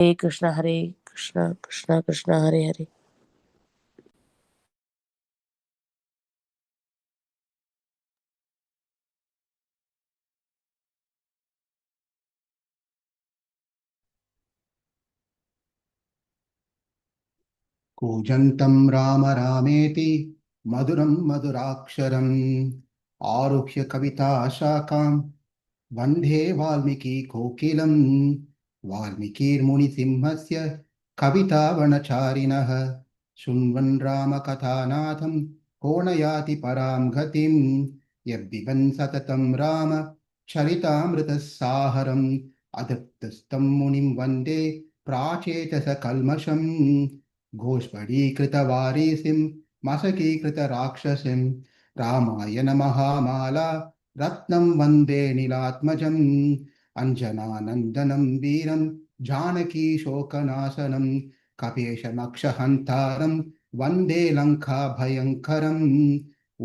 Hare Krishna, Krishna Krishna, Hare Hare. कूजन्तं Ram रामेति मधुरं मधुराक्षरम् आरुह्य कविताशाखां वन्दे वाल्मीकिकोकिलं वाल्मीकिर्मुनिसिंहस्य कवितावनचारिणः शृण्वन् रामकथानाथं को न याति परां गतिं यद्विबन् सततं राम चरितामृतसाहरम् अदृप्तस्तं मुनिं वन्दे प्राचेतसकल्मषम् घोष्पडीकृतवारीसिं मशकीकृतराक्षसीं रामायण महामाला रत्नं वन्दे नीलात्मजम् अञ्जनानन्दनं वीरं जानकी शोकनाशनं कपीशमक्षहन्तारं वन्दे लङ्काभयङ्करम्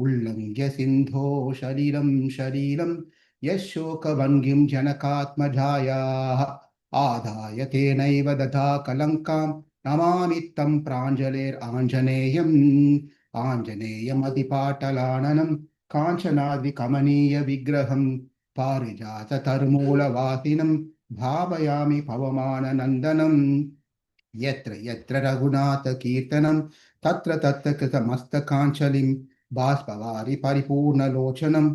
उल्लङ्घ्य सिन्धो शरीरं शरीरं यशोकभङ्गिं जनकात्मजायाः आदाय तेनैव दधा कलङ्कां नमामि तं प्राञ्जलेराञ्जनेयम् आञ्जनेयमतिपाटलाननं काञ्चनाद्रिकमनीय विग्रहं पारिजाततरुमूलवासिनं भावयामि पवमाननन्दनं यत्र यत्र रघुनाथकीर्तनं तत्र तत्र कृतमस्तकाञ्चलिं बाष्पवारि परिपूर्णलोचनं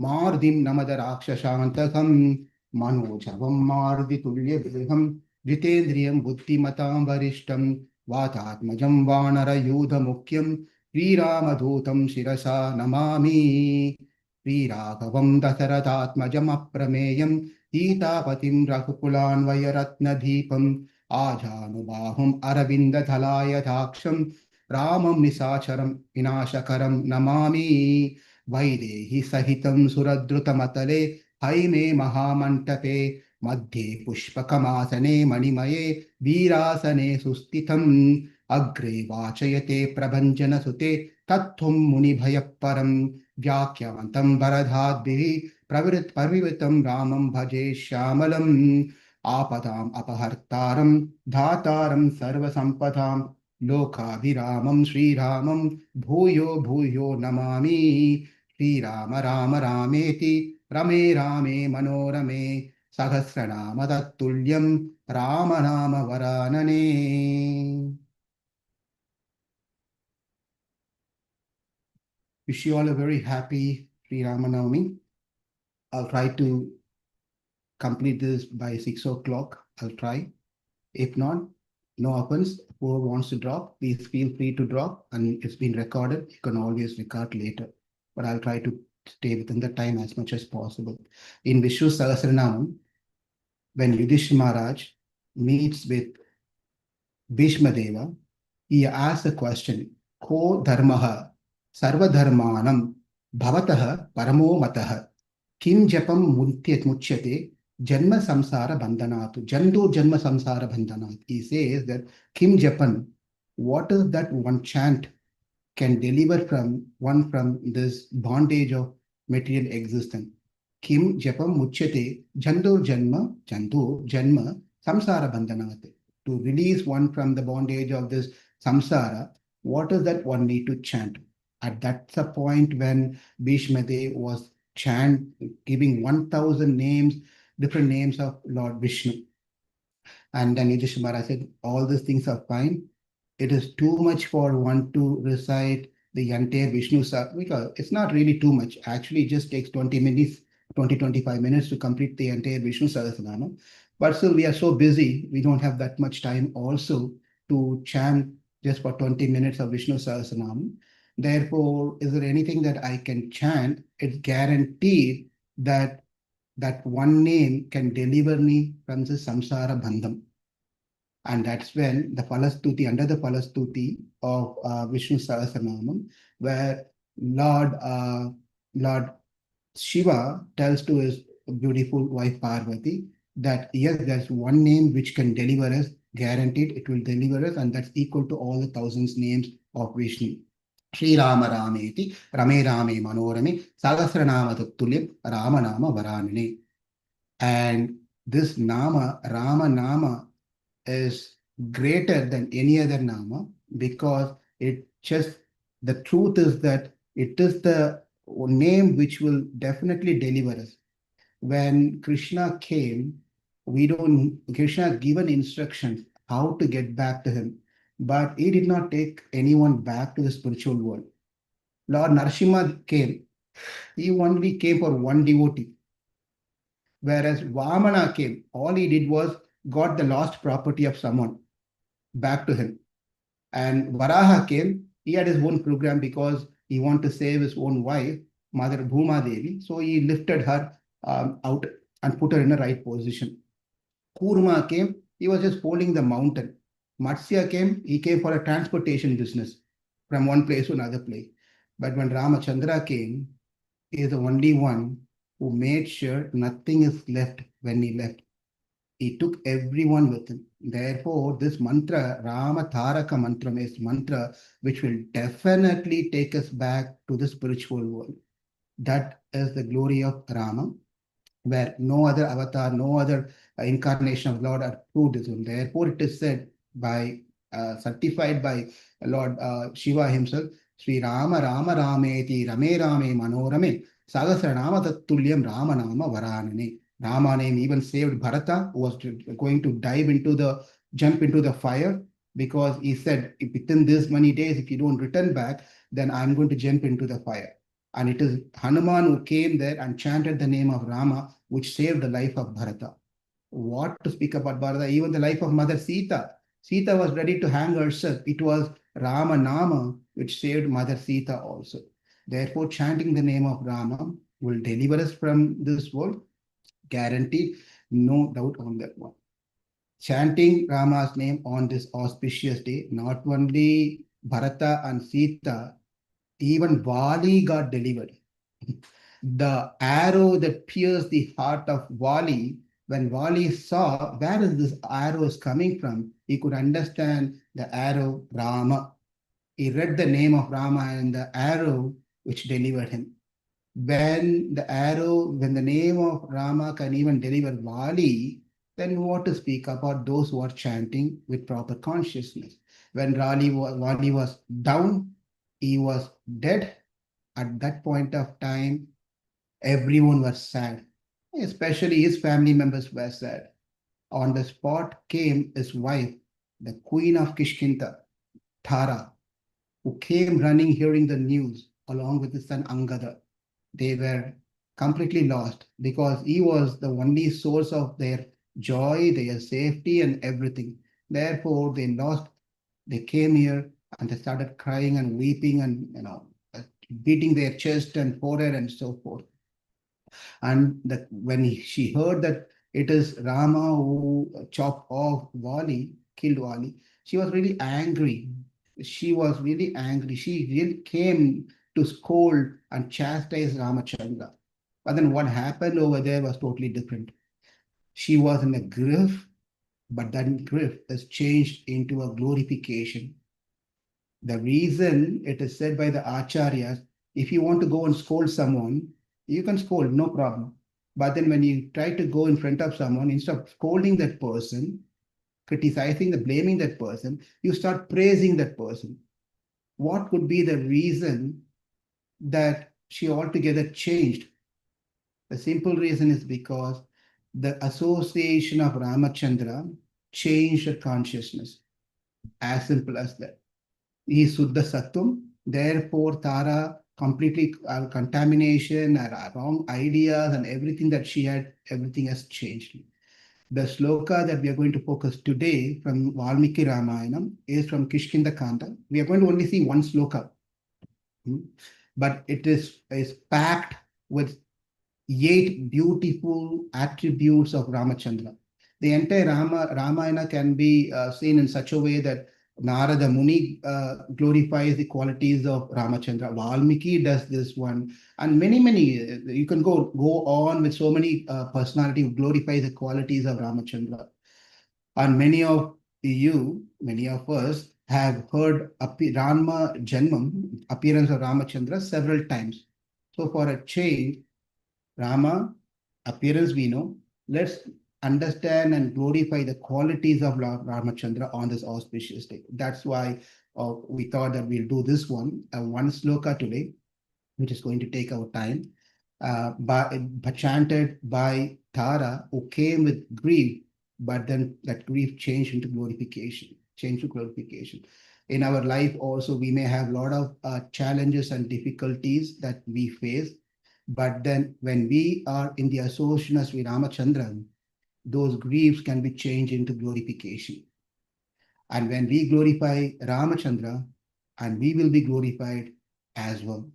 मार्दिं नमद राक्षसान्तकं मनोजवं मारुतितुल्यवेगं जितेन्द्रियं बुद्धिमतां वरिष्ठं वातात्मजं वानरयूथमुख्यं श्रीरामदूतं शिरसा नमामि श्रीराघवं दशरथात्मजमप्रमेयं सीतापतिं रघुकुलान्वयरत्नदीपम् आजानुबाहुम् अरविन्ददलायताक्षं रामं निशाचरं विनाशकरं नमामि वैदेही सहितं सुरद्रुतमतले हैमे महामण्टपे मध्ये पुष्पकमासने मणिमये वीरासने सुस्थितम् अग्रे वाचयते प्रभञ्जनसुते तत्त्वं मुनिभयपरं व्याख्यान्तं वरदाद्भिः परिवृतं रामं भजे श्यामलम् आपदाम् अपहर्तारं धातारं सर्वसम्पदां लोकाभिरामं श्रीरामं भूयो भूयो नमामि श्रीराम राम रामेति रमे रामे मनोरमे सहस्रनाम तत्तुल्यं रामनाम वरानने. Wish you all a very happy Sri Ramanavami. I'll try to complete this by 6 o'clock. I'll try. If not, no offense. Whoever wants to drop, please feel free to drop. And it's been recorded. You can always record later. But I'll try to stay within the time as much as possible. In Vishnu Sahasranama, when Yudhishthira Maharaj meets with Bhishma Deva, he asks a question, Ko dharmaha sarvadharmanam bhavatah paramo matah kim japam muchyate janma samsara bandhanat. Jandu janma samsara bandhanat. He says that kim japan, what is that one chant can deliver from this bondage of material existence? Kim japam muchyate jandur janma samsara bandhanat. To release one from the bondage of this samsara, what is that one need to chant? At that's the point when Bhishma Dev was giving 1,000 names, different names of Lord Vishnu. And then Yudhishthira Maharaj said, all these things are fine. It is too much for one to recite the entire Vishnu Sahasranama, because it's not really too much. Actually, it just takes 20 minutes, 25 minutes to complete the entire Vishnu Sahasranama. But still, we are so busy, we don't have that much time also to chant just for 20 minutes of Vishnu Sahasranama. Therefore, is there anything that I can chant? It's guaranteed that that one name can deliver me from the samsara bandham. And that's when the Falastuti, under the Falastuti of Vishnu Sahasranamam, where Lord Shiva tells to his beautiful wife Parvati that yes, there's one name which can deliver us, guaranteed it will deliver us, and that's equal to all the thousands names of Vishnu. Sri Rama Rameti, Rame Rame Manorame, Sahasranama Tattulyam, Rama Nama Varanane. And this Nama, Rama Nama, is greater than any other Nama, because the truth is that it is the name which will definitely deliver us. When Krishna came, Krishna had given instructions how to get back to him, but he did not take anyone back to the spiritual world. Lord Narasimha came, he only came for one devotee. Whereas Vamana came, all he did was got the lost property of someone back to him. And Varaha came, he had his own program because he wanted to save his own wife, Mother Bhuma Devi. So he lifted her out and put her in the right position. Kurma came, he was just holding the mountain. Matsya came, he came for a transportation business from one place to another place. But when Ramachandra came, he is the only one who made sure nothing is left when he left. He took everyone with him. Therefore, this mantra, Rama Taraka Mantra, is mantra which will definitely take us back to the spiritual world. That is the glory of Rama, where no other avatar, no other incarnation of Lord are proved this one. Therefore, it is said by, certified by Lord Shiva himself, Sri Rama Rama Rameti Rame Rame Manorame Sahasranama Tattulyam Rama Nama Varanane. Rama name even saved Bharata, who was going to jump into the fire, because he said, if within this many days, if you don't return back, then I'm going to jump into the fire. And it is Hanuman who came there and chanted the name of Rama, which saved the life of Bharata. What to speak about Bharata? Even the life of Mother Sita. Sita was ready to hang herself. It was Rama Nama which saved Mother Sita also. Therefore, chanting the name of Rama will deliver us from this world. Guaranteed, no doubt on that one. Chanting Rama's name on this auspicious day, not only Bharata and Sita, even Vali got delivered. The arrow that pierced the heart of Vali, when Vali saw where is this arrow is coming from, he could understand the arrow Rama. He read the name of Rama and the arrow which delivered him. When the name of Rama can even deliver Vali, then what to speak about those who are chanting with proper consciousness? When Vali was down, he was dead. At that point of time, everyone was sad, especially his family members were sad. On the spot came his wife, the queen of Kiṣkindhā, Tara, who came running hearing the news along with his son Angada. They were completely lost because he was the only source of their joy, their safety, and everything. Therefore, they lost. They came here and they started crying and weeping and beating their chest and forehead and so forth. And when she heard that it is Rama who chopped off Vali, killed Vali, she was really angry. She was really angry. She really came to scold and chastise Ramachandra. But then what happened over there was totally different. She was in a grief, but that grief is changed into a glorification. The reason it is said by the acharyas, if you want to go and scold someone, you can scold, no problem. But then when you try to go in front of someone, instead of scolding that person, criticizing, blaming that person, you start praising that person. What could be the reason that she altogether changed? The simple reason is because the association of Ramachandra changed her consciousness. As simple as that. He is Suddha Sattvam. Therefore, Tara completely contamination, wrong ideas, and everything that she had, everything has changed. The sloka that we are going to focus today from Valmiki Ramayana is from Kiṣkindhā. We are going to only see one sloka, but it is packed with 8 beautiful attributes of Ramachandra. The entire Ramayana can be seen in such a way that Narada Muni glorifies the qualities of Ramachandra. Valmiki does this one, and many, you can go on with so many personalities who glorify the qualities of Ramachandra. And many of us have heard Rama Janmam, appearance of Ramachandra several times. So for a change, Rama appearance we know. Let's understand and glorify the qualities of Lord Ramachandra on this auspicious day. That's why we thought that we'll do this one sloka today, which is going to take our time, but chanted by Tara, who came with grief, but then that grief changed into glorification, In our life also, we may have a lot of challenges and difficulties that we face, but then when we are in the association of Sri Ramachandran, those griefs can be changed into glorification. And when we glorify Ramachandra, and we will be glorified as well.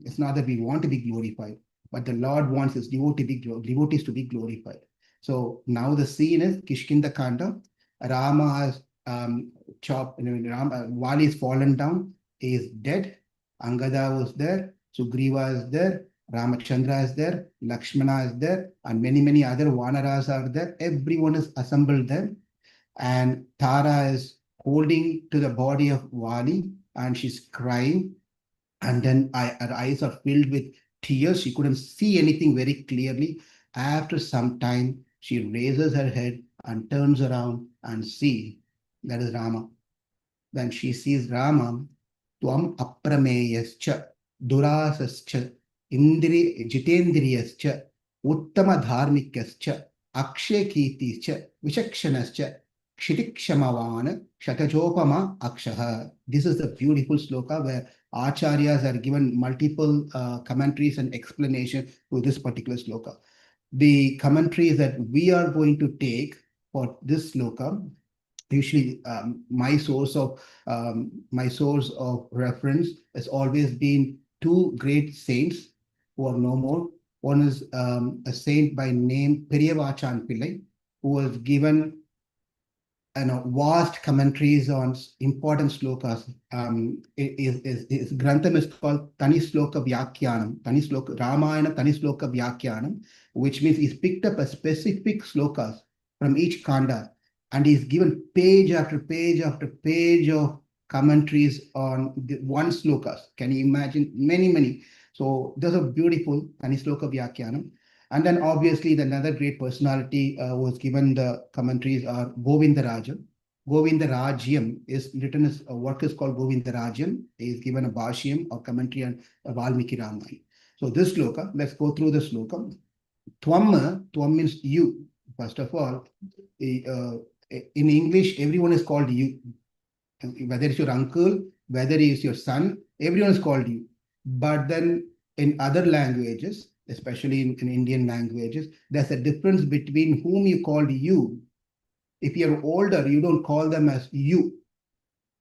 It's not that we want to be glorified, but the Lord wants his devotees to be glorified. So now the scene is Kiṣkindhā Kanda. Rama has Vali is fallen down, he is dead. Angada was there, Sugriva is there, Ramachandra is there, Lakshmana is there, and many other Vanaras are there. Everyone is assembled there. And Tara is holding to the body of Vali and she's crying. And then her eyes are filled with tears. She couldn't see anything very clearly. After some time, she raises her head and turns around and sees that is Rama. When she sees Rama, Tvam aprameyascha, durasascha, jitendriyascha, uttama dharmikascha, akshay kirtischa, vishakshanascha, Kshitikshamavan Shatajopama Akshaha. This is the beautiful sloka where Acharyas are given multiple commentaries and explanation to this particular sloka. The commentaries that we are going to take for this sloka, usually my source of reference has always been two great saints who are no more. One is a saint by name Periyavachan Pillai, who was given vast commentaries on important slokas. His grantham is called Tani Sloka Vyakhyanam, Ramayana Tani Sloka Vyakhyanam, which means he's picked up a specific slokas from each kanda, and he's given page after page after page of commentaries on the one slokas. Can you imagine? Many. So those are beautiful Tani Sloka Vyakhyanam. And then obviously another great personality was given the commentaries are Govindarajan. Govindarajyam is written as a work is called Govindarajyam. He is given a bhashyam or commentary on Valmiki Ramayana. So this sloka, let's go through the sloka. Tvam means you. First of all, in English, everyone is called you. Whether it's your uncle, whether it's your son, everyone is called you. But then in other languages, especially in Indian languages, there's a difference between whom you call you. If you're older, you don't call them as you.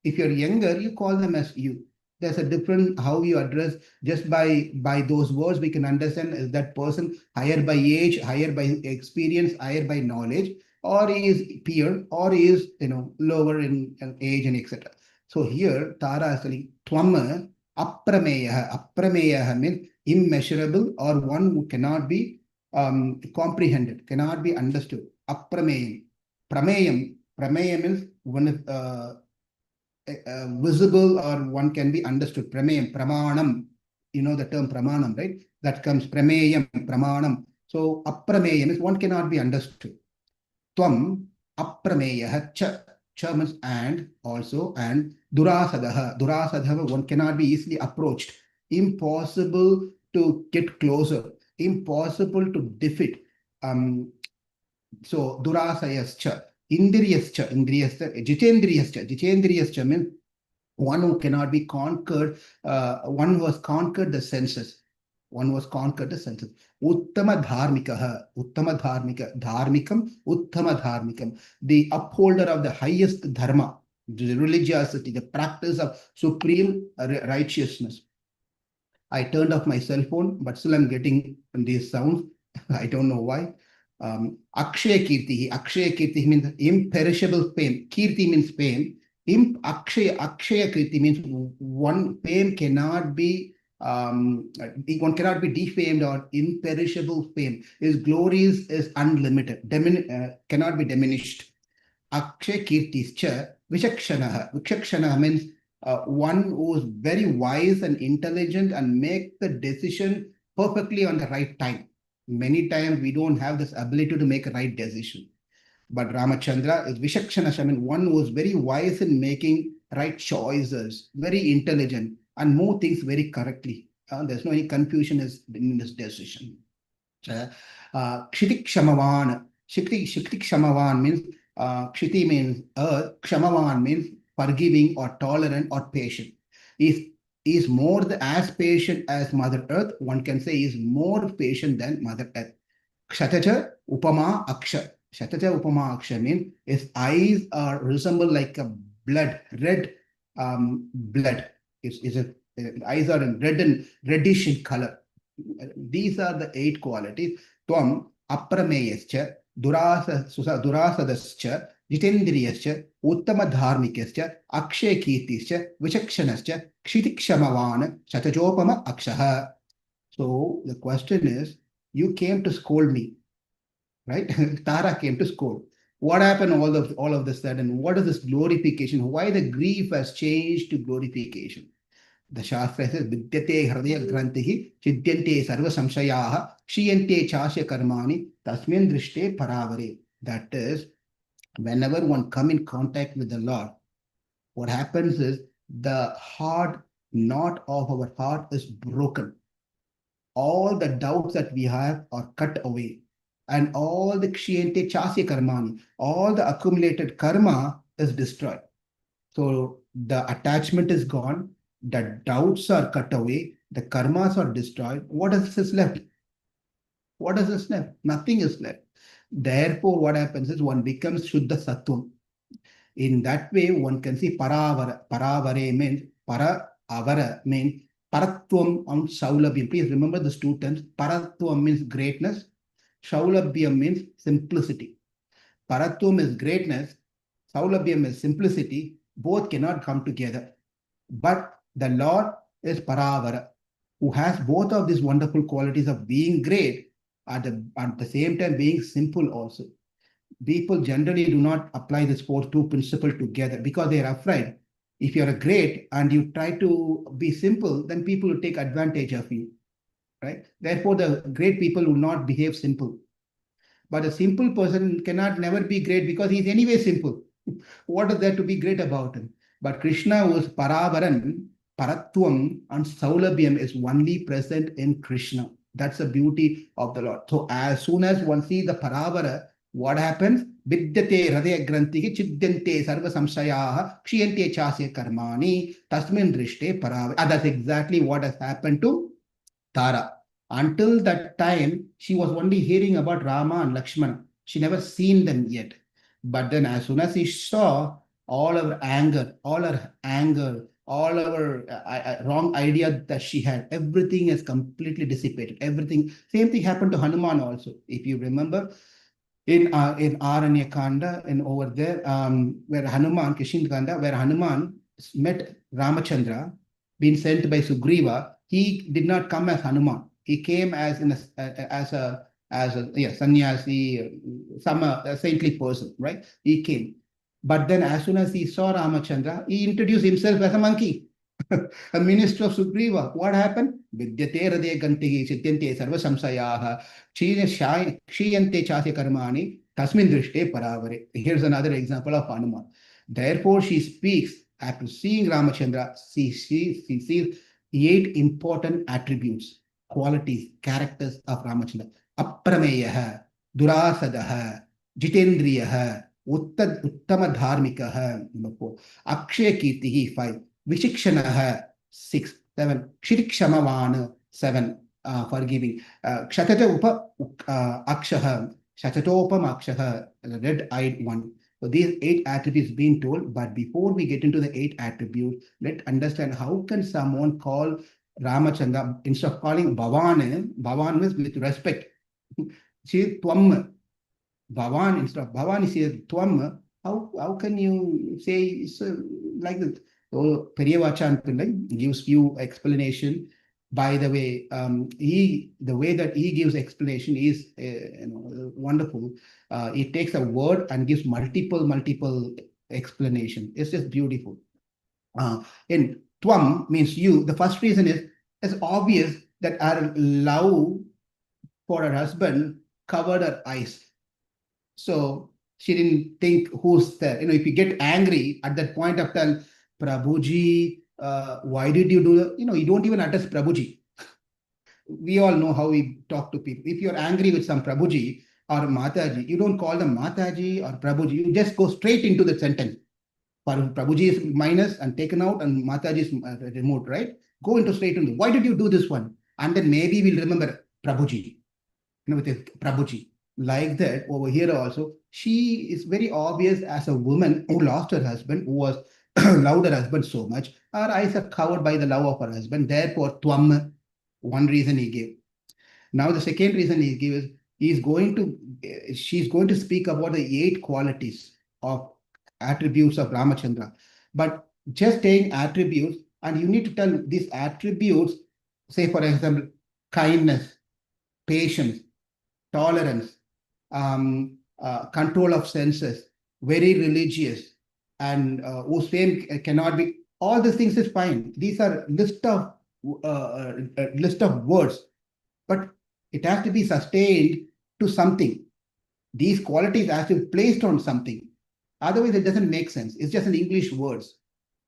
If you're younger, you call them as you. There's a difference how you address. Just by those words, we can understand is that person higher by age, higher by experience, higher by knowledge, or he is peer, or he is lower in age and etc. So here, Tara is telling Twama Aprameyaha means immeasurable or one who cannot be comprehended, cannot be understood. Aprameyam. Prameyam means one is visible or one can be understood. Prameyam, pramanam. You know the term pramanam, right? That comes prameyam, pramanam. So aprameyam is one cannot be understood. Tvam aprameyaha cha. Cha means and also, and Durasadaha one cannot be easily approached. Impossible to get closer. Impossible to defeat. So Durasayascha. Indriyascha. Jitendriyascha means one who cannot be conquered. One who has conquered the senses. Uttama dharmikam, uttama dharmikam. The upholder of the highest dharma, the religiosity, the practice of supreme righteousness. I turned off my cell phone, but still I'm getting these sounds. I don't know why. Akshaya Kirti means imperishable fame. Kirti means fame. Akshaya Kirti means one fame cannot be one cannot be defamed or imperishable fame. His glories is unlimited, cannot be diminished. Akshay Kirtischa Vishakshanaha means one who is very wise and intelligent and make the decision perfectly on the right time. Many times we don't have this ability to make a right decision. But Ramachandra is Vishakshana, I mean, one who is very wise in making right choices, very intelligent, and move things very correctly. There's no any confusion in this decision. Kshiti Kshamavan. Shikti Kshamavan means Kshiti means earth, Kshamavan means forgiving or tolerant or patient. Is more as patient as Mother Earth. One can say is more patient than Mother Earth. Kshatacha Upama Aksha. Shatacha Upama Aksha means his eyes are resemble like a blood, red blood. Eyes are in red and reddish in color. These are the 8 qualities. Tvam aprameyascha, durasadascha, jitendriyascha, uttama dharmikascha, akshay kirtischa, vichakshanascha, kshitikshamavan, shatajopama akshaha. So the question is, you came to scold me, right? Tara came to scold. What happened all of this sudden? What is this glorification? Why the grief has changed to glorification? The Shastra says, Vidyate Hridaya Grantihi, Chidyante Sarva Samshayaha, Kshiyante Chasya Karmani, Tasmin Drishte Paravare. That is, whenever one come in contact with the Lord, what happens is the hard knot of our heart is broken. All the doubts that we have are cut away. And all the Kshiyante Chasya Karmani, all the accumulated karma is destroyed. So the attachment is gone, the doubts are cut away, the karmas are destroyed. What is left? What is left? Nothing is left. Therefore, what happens is one becomes Shuddha Sattvam. In that way, one can see Paravara. Paravare means Para-avara means Paratvam and Saulabhyam. Please remember these 2 terms. Paratvam means greatness. Saulabhyam means simplicity. Paratvam is greatness. Saulabhyam is simplicity. Both cannot come together. But the Lord is Paravara, who has both of these wonderful qualities of being great at the same time being simple also. People generally do not apply this 2 principles together because they are afraid. If you are great and you try to be simple, then people will take advantage of you, right? Therefore, the great people will not behave simple. But a simple person cannot never be great because he is anyway simple. What is there to be great about him? But Krishna was Paravaran, Paratvam, and Saulabhyam is only present in Krishna. That's the beauty of the Lord. So as soon as one sees the Paravara, what happens? Vidyate Hridaya Grantihi Chidyante Sarva Samshayaha Kshiyante Chasya Karmani Tasmin Drishte Paravara. That's exactly what has happened to Tara. Until that time, she was only hearing about Rama and Lakshmana. She never seen them yet. But then as soon as she saw all our anger, all our wrong idea that she had, everything is completely dissipated. Everything. Same thing happened to Hanuman also. If you remember, in Aranya Kanda and over there, where Hanuman, Kiṣkindhā, where Hanuman met Ramachandra, being sent by Sugriva, he did not come as Hanuman. He came as a sannyasi, some saintly person, right? He came. But then as soon as he saw Ramachandra, he introduced himself as a monkey, a minister of Sugriva. What happened? Vidyate Hridaya Grantihi Chidyante Sarva Samsayaha Kshiyante Chasya Karmani Tasmin Drishte Paravare. Here's another example of Hanuman. Therefore, she speaks after seeing Ramachandra. She sees 8 important attributes, qualities, characters of Ramachandra. Aprameyaha, Durasadaha, Jitendriyaha, Uttama Dharmikaha, Akshay Kirtihi, 5, Vishikshanaha, 6, 7, Kshirikshamavana, 7, forgiving, Kshatata Upa Akshaha, Shatotopam Akshaha, red-eyed one. So these 8 attributes being told, but before we get into the 8 attributes, let's understand how can someone call Ramachandra, instead of calling Bhavan means with respect. She Tvam, Bhavan, instead of Bhavan, he says Tvam. How can you say like that? So Periyavachan Pillai gives few explanation. By the way, the way that he gives explanation is wonderful. He takes a word and gives multiple explanation. It's just beautiful. In Tvam means you. The first reason is it's obvious that our love for her husband covered her eyes. So she didn't think who's there. If you get angry at that point of time, Prabhuji, why did you do that? You don't even address Prabhuji. We all know how we talk to people. If you're angry with some Prabhuji or Mataji, you don't call them Mataji or Prabhuji. You just go straight into the sentence. Prabhuji is minus and taken out and Mataji is removed, right? Go into straight into, why did you do this one? And then maybe we'll remember Prabhuji, with Prabhuji. Like that, over here also, she is very obvious as a woman who lost her husband, who was loved her husband so much. Her eyes are covered by the love of her husband. Therefore, Tvam, one reason he gave. Now, the second reason he gives, she's going to speak about the 8 qualities of attributes of Ramachandra. But just saying attributes, and you need to tell these attributes, say, for example, kindness, patience, tolerance, control of senses, very religious, and whose fame cannot be. All these things is fine. These are list of words, but it has to be sustained to something. These qualities have to be placed on something. Otherwise, it doesn't make sense. It's just an English words.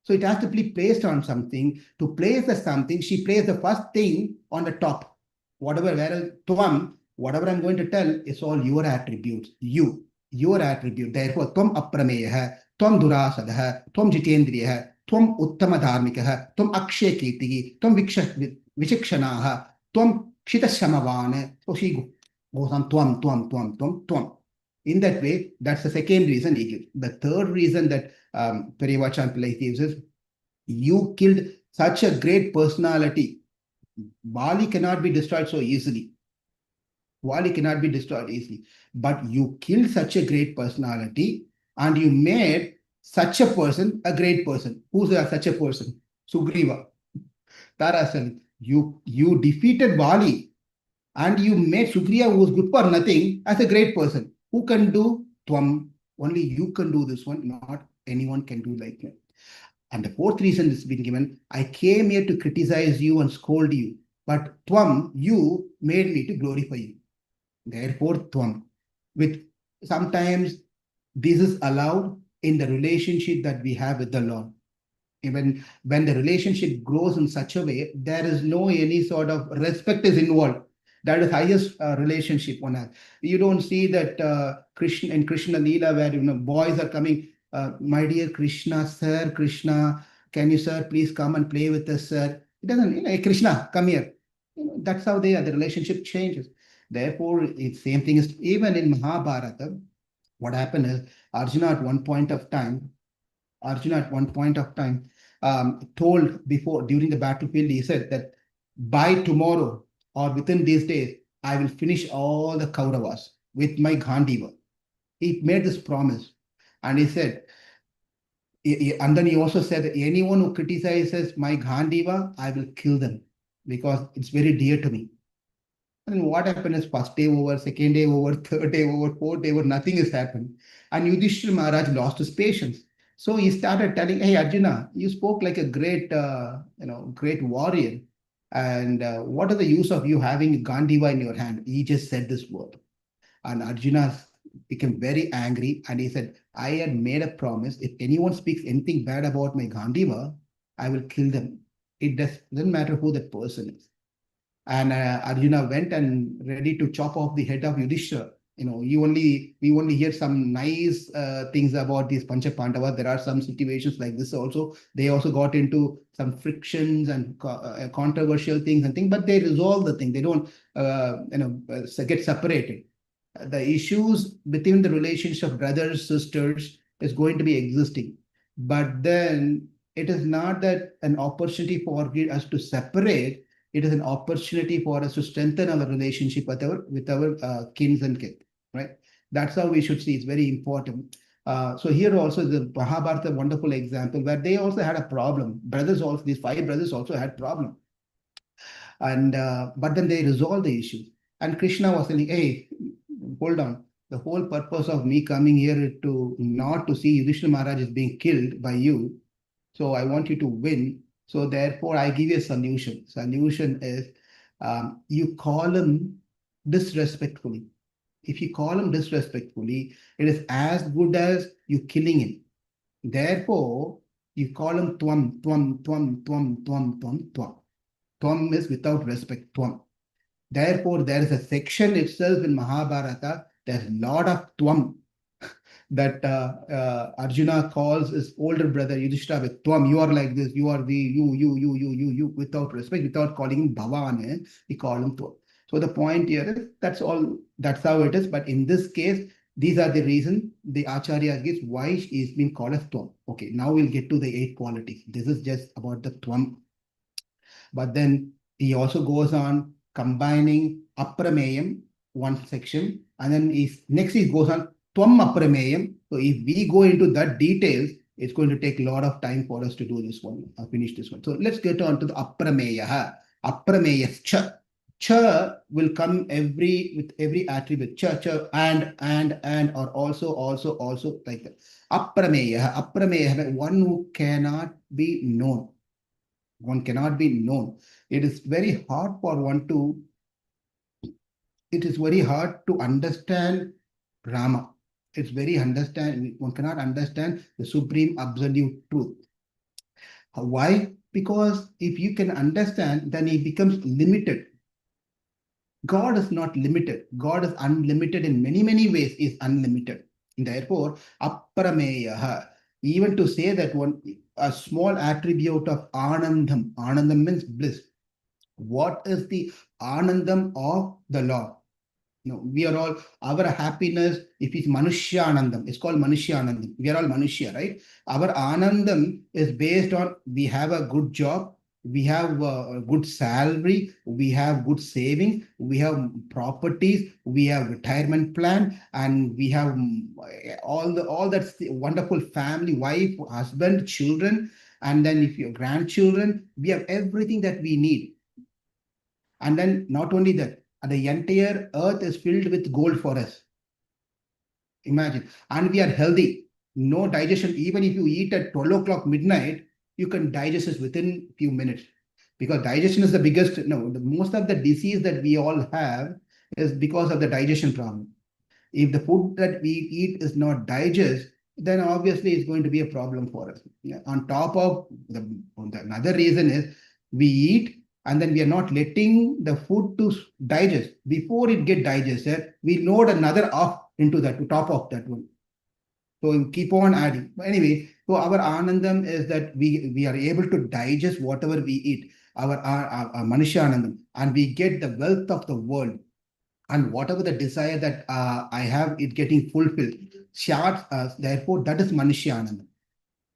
So it has to be placed on something. To place the something, she placed the first thing on the top. Whatever I'm going to tell is all your attributes. Your attribute. Therefore, tvam aprameya, tvam durasada, tvam jitendriya, tvam uttama dharmika, tvam akshay kirti, tvam vikshakshanaha, tvam Kshitashamavana. So she goes on tvam. In that way, that's the second reason he gives. The third reason that Periyavachan Pillai gives is, you killed such a great personality. Bali cannot be destroyed so easily. But you killed such a great personality and you made such a person a great person. Who's such a person? Sugriva. Tarasan. You defeated Bali and you made Sugriva, who was good for nothing, as a great person. Who can do Tvam? Only you can do this one, not anyone can do like me. And the fourth reason has been given, I came here to criticize you and scold you, but Tvam, you made me to glorify you. Therefore, Tvam. With sometimes this is allowed in the relationship that we have with the Lord. Even when the relationship grows in such a way, there is no any sort of respect is involved. That is highest relationship one has. You don't see that Krishna and Krishna Leela where boys are coming. My dear Krishna, sir, Krishna, can you, sir, please come and play with us, sir? It doesn't, hey, Krishna, come here. That's how the relationship changes. Therefore, it's same thing is even in Mahabharata. What happened is Arjuna at one point of time told before during the battlefield, he said that by tomorrow or within these days, I will finish all the Kauravas with my Ghandiva. He made this promise. And he said, and then he also said that anyone who criticizes my Ghandiva, I will kill them because it's very dear to me. And what happened is first day over, second day over, third day over, fourth day over, nothing has happened. And Yudhishthira Maharaj lost his patience. So he started telling, hey, Arjuna, you spoke like a great, great warrior. And what is the use of you having Ghandiva in your hand? He just said this word. And Arjuna became very angry. And he said, I had made a promise. If anyone speaks anything bad about my Ghandiva, I will kill them. It doesn't matter who that person is. And Arjuna went and ready to chop off the head of Yudhishthira. We only hear some nice things about these Pancha Pandavas. There are some situations like this also. They also got into some frictions and controversial things and things, but they resolve the thing. They don't, get separated. The issues within the relationship of brothers, sisters is going to be existing. But then it is not that an opportunity for us to separate. It is an opportunity for us to strengthen our relationship with our kins and kin, right? That's how we should see. It's very important. So here also the Mahabharata, wonderful example where they also had a problem. These 5 brothers also had problem, and but then they resolved the issue. And Krishna was saying, "Hey, hold on. The whole purpose of me coming here is to not to see Vishnu Maharaj is being killed by you. So I want you to win. So therefore, I give you a solution. Solution is you call him disrespectfully. If you call him disrespectfully, it is as good as you killing him. Therefore, you call him twam, twam, twam, twam, twam, twam, twam. Twam is without respect, twam. Therefore, there is a section itself in Mahabharata, there's a lot of twam that Arjuna calls his older brother Yudhishthira with Twam, you are like this, you are the, you, without respect, without calling him Bhavan, he called him Twam. So the point here is that's all, that's how it is. But in this case, these are the reason the Acharya gives why he is being called as Twam. Okay, now we'll get to the 8 qualities. This is just about the Twam. But then he also goes on combining Aprameyam, one section, and then next he goes on Twam Aprameyam. So if we go into that details, it's going to take a lot of time for us to do this one, finish this one. So let's get on to the Aprameya. Aprameyascha. Cha will come with every attribute. Cha, and, or also, like that. Aprameya, one who cannot be known. One cannot be known. It is very hard for one to, it is very hard to understand Rama. One cannot understand the supreme absolute truth. Why? Because if you can understand, then he becomes limited. God is not limited. God is unlimited in many, many ways, is unlimited. Therefore, Aparameyaha, even to say that a small attribute of Anandam, Anandam means bliss. What is the Anandam of the Lord? We are all, our happiness, if it's Manushya Anandam, it's called Manushya Anandam. We are all Manushya, right? Our Anandam is based on, we have a good job, we have a good salary, we have good savings, we have properties, we have retirement plan, and we have all that wonderful family, wife, husband, children, and then if you're grandchildren, we have everything that we need. And then not only that, the entire earth is filled with gold for us. Imagine. And we are healthy. No digestion. Even if you eat at 12 o'clock midnight, you can digest it within a few minutes. Because digestion is the biggest, most of the disease that we all have is because of the digestion problem. If the food that we eat is not digest, then obviously it's going to be a problem for us. On top of another reason is we eat, and then we are not letting the food to digest. Before it get digested, we load another off into that, to top of that one. So we keep on adding. But anyway, so our Anandam is that we are able to digest whatever we eat, our Manushya Anandam, and we get the wealth of the world. And whatever the desire that I have, it getting fulfilled. Therefore, that is Manushya Anandam.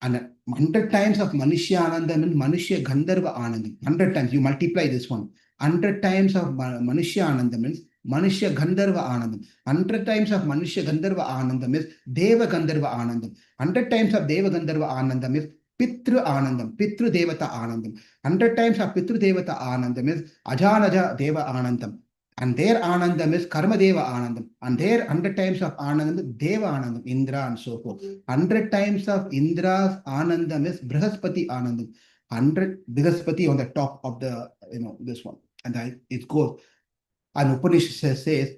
And 100 times of Manushya Ananda means Manushya Gandharva Anandam. 100 times, you multiply this one. 100 times of Manushya Ananda means Manushya Gandharva Anandam. 100 times of Manushya Gandharva Anandam is Deva Gandharva Anandam. 100 times of Deva Gandharva Anandam is Pitru Anandam, Pitru Devata Anandam. 100 times of Pitru Devata Anandam is Ajanaja Deva Anandam. And their Anandam is Karma Deva Anandam. And their 100 times of Anandam, Deva Anandam, Indra and so forth. 100 times of Indra's Anandam is Brihaspati Anandam. 100 Brihaspati on the top of the, this one. And it goes. And Upanishad says,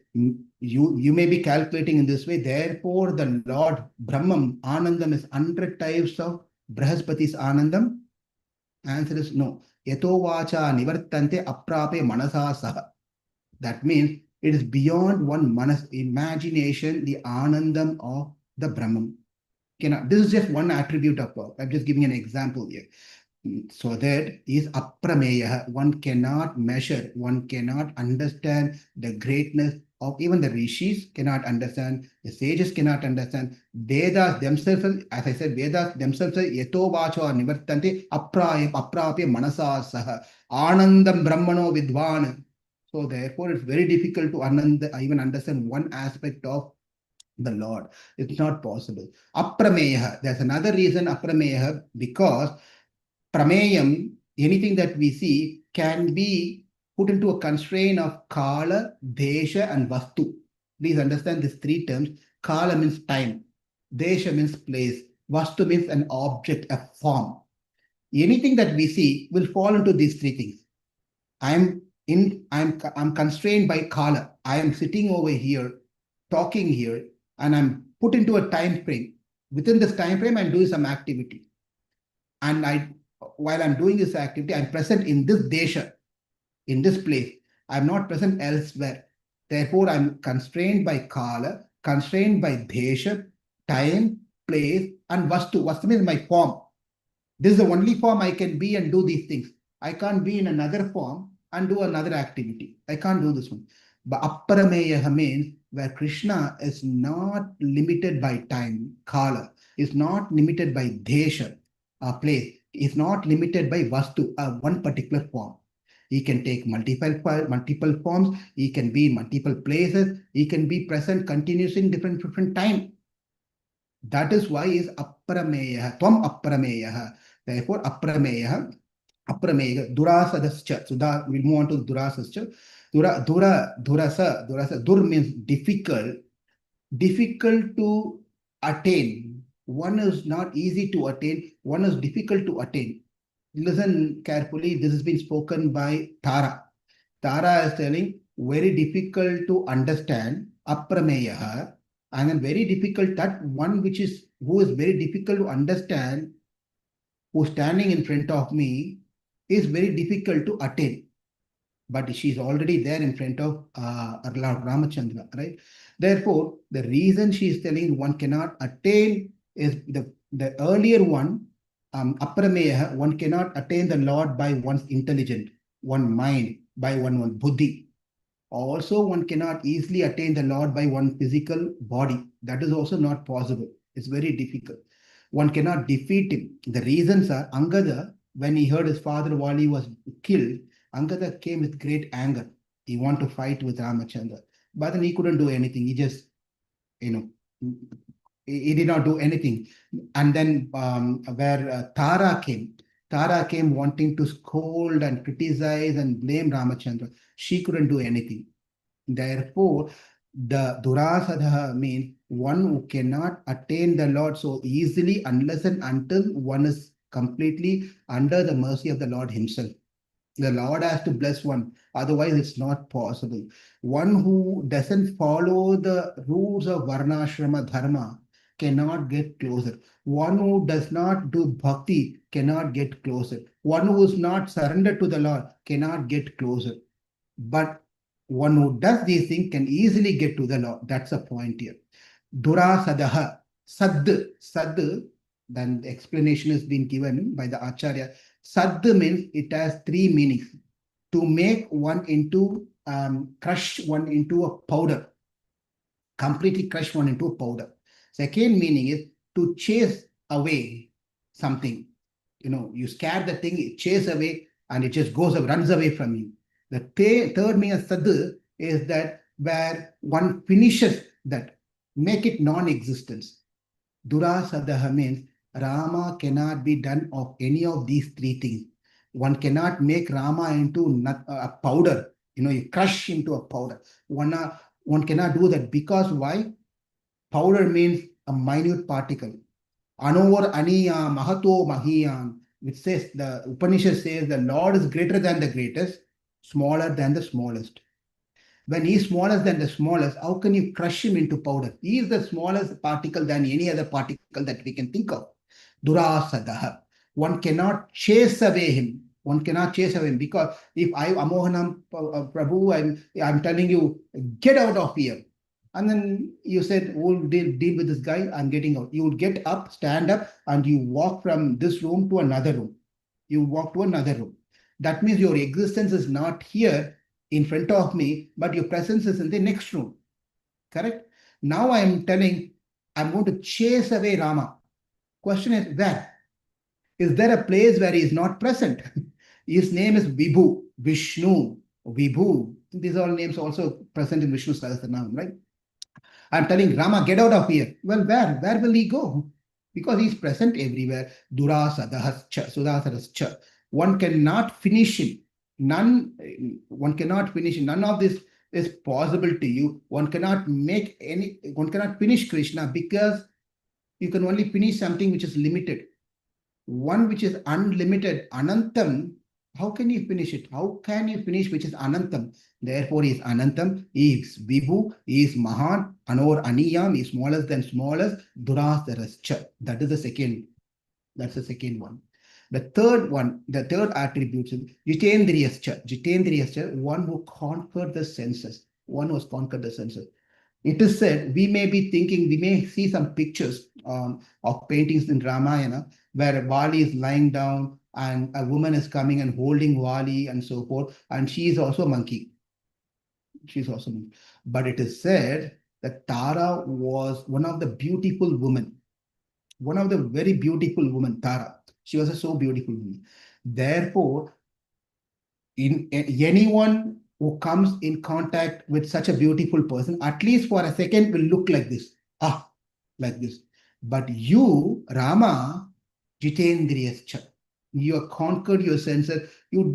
you may be calculating in this way. Therefore, the Lord Brahman Anandam is 100 times of Brihaspati's Anandam. Answer is no. Yato vacha nivartante aprape manasa saha. That means it is beyond one manas imagination, the Anandam of the Brahman. This is just one attribute of God. I'm just giving an example here. So that is Aprameya. One cannot measure, one cannot understand the greatness of even the rishis, cannot understand, the sages cannot understand. Vedas themselves, as I said, Vedas themselves, Yato vacho nivartante aprapya manasa saha. Anandam Brahmano vidvan. So therefore, it's very difficult to even understand one aspect of the Lord. It's not possible. Aprameya. There's another reason Aprameya, because Prameyam, anything that we see, can be put into a constraint of Kala, Desha, and Vastu. Please understand these 3 terms. Kala means time. Desha means place. Vastu means an object, a form. Anything that we see will fall into these 3 things. I am I'm constrained by kala. I am sitting over here, talking here, and I'm put into a time frame. Within this time frame, I'm doing some activity. And while I'm doing this activity, I'm present in this desha, in this place. I'm not present elsewhere. Therefore, I'm constrained by kala, constrained by desha, time, place, and vastu. Vastu means my form. This is the only form I can be and do these things. I can't be in another form and do another activity. I can't do this one. But apparameyaha means where Krishna is not limited by time, kala, is not limited by desha, place, is not limited by vastu, one particular form. He can take multiple forms. He can be in multiple places. He can be present continuously in different time. That is why is apparameyaha, tvam apparameyaha. Therefore, apparameyaha, durasadascha. So that we'll move on to durasascha. Durasa. Dur means difficult to attain. One is not easy to attain. One is difficult to attain. Listen carefully. This has been spoken by Tara. Tara is telling very difficult to understand. Aprameyaha. And then very difficult, that one who is very difficult to understand, who's standing in front of me, is very difficult to attain. But she's already there in front of Lord Ramachandra, right? Therefore, the reason she is telling one cannot attain is the earlier one, Aprameya, one cannot attain the Lord by one's intelligence, one mind, by one buddhi. Also, one cannot easily attain the Lord by one physical body. That is also not possible. It's very difficult. One cannot defeat him. The reasons are Angada, when he heard his father Vali was killed, Angada came with great anger. He wanted to fight with Ramachandra. But then he couldn't do anything. He just, he did not do anything. And then where Tara came wanting to scold and criticize and blame Ramachandra. She couldn't do anything. Therefore, the Durasadha means one who cannot attain the Lord so easily unless and until one is completely under the mercy of the Lord himself. The Lord has to bless one, otherwise it's not possible. One who doesn't follow the rules of Varnashrama Dharma cannot get closer. One who does not do bhakti cannot get closer. One who is not surrendered to the Lord cannot get closer. But one who does these things can easily get to the Lord. That's the point here. Durasadaha, sad, then the explanation has been given by the Acharya. Sad means it has three meanings. To make one into, crush one into a powder. Completely crush one into a powder. Second meaning is to chase away something. You scare the thing, it chases away, and it just runs away from you. The third meaning of sadhu is that where one finishes that, make it non-existence. Durasadaha means Rama cannot be done of any of these three things. One cannot make Rama into a powder. You crush into a powder. One cannot do that because why? Powder means a minute particle. Anor Aniya Mahato Mahiyam, which says, the Upanishad says the Lord is greater than the greatest, smaller than the smallest. When he is smaller than the smallest, how can you crush him into powder? He is the smallest particle than any other particle that we can think of. Durasadaha. One cannot chase away him. One cannot chase away him because if I, Amohanam Prabhu, I'm telling you, get out of here. And then you said, we'll deal with this guy, I'm getting out. You would get up, stand up, and you walk from this room to another room. You walk to another room. That means your existence is not here in front of me, but your presence is in the next room. Correct? Now I'm telling, I'm going to chase away Rama. Question is, where? Is there a place where he is not present? His name is Vibhu, Vishnu, Vibhu. These are all names also present in Vishnu Sahasranama, right? I'm telling Rama, get out of here. Well, where? Where will he go? Because he's present everywhere. Sudhasadascha. One cannot finish him. One cannot finish him. None of this is possible to you. One cannot finish Krishna because you can only finish something which is limited. One which is unlimited, Anantam, How can you finish it? How can you finish which is Anantam? Therefore, he is Anantam, he is Vibhu, he is Mahan, Anor Aniyam, he is smallest than smallest, Durasarascha. That is the second. That's the second one. The third one, the third attribute is Jitendriyascha. Jitendriyascha, one who conquered the senses. One who has conquered the senses. It is said, we may be thinking, we may see some pictures of paintings in Ramayana where Vali is lying down and a woman is coming and holding Vali and so forth, and she is also a monkey. She's also a monkey. But it is said that Tara was one of the beautiful women, one of the very beautiful women, Tara. She was a so beautiful woman. Therefore, in anyone who comes in contact with such a beautiful person, at least for a second, will look like this. Like this. But you, Rama, Jitendriyascha, you have conquered your senses. You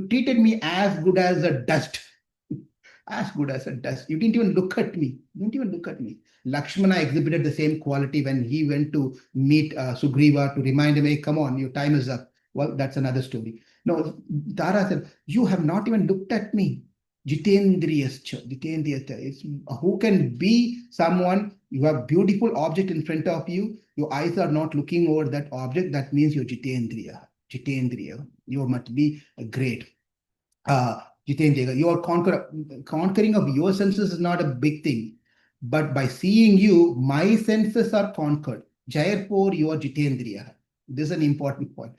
treated me as good as a dust. As good as a dust. You didn't even look at me. You didn't even look at me. Lakshmana exhibited the same quality when he went to meet Sugriva to remind him, hey, come on, your time is up. Well, that's another story. No, Tara said, you have not even looked at me. Jitendriyascha. Who can be someone, you have beautiful object in front of you, your eyes are not looking over that object, that means you're Jitendriya. Jitendriya. You must be great. Jitendriya, your conquering of your senses is not a big thing. But by seeing you, my senses are conquered. Therefore, you are Jitendriya. This is an important point.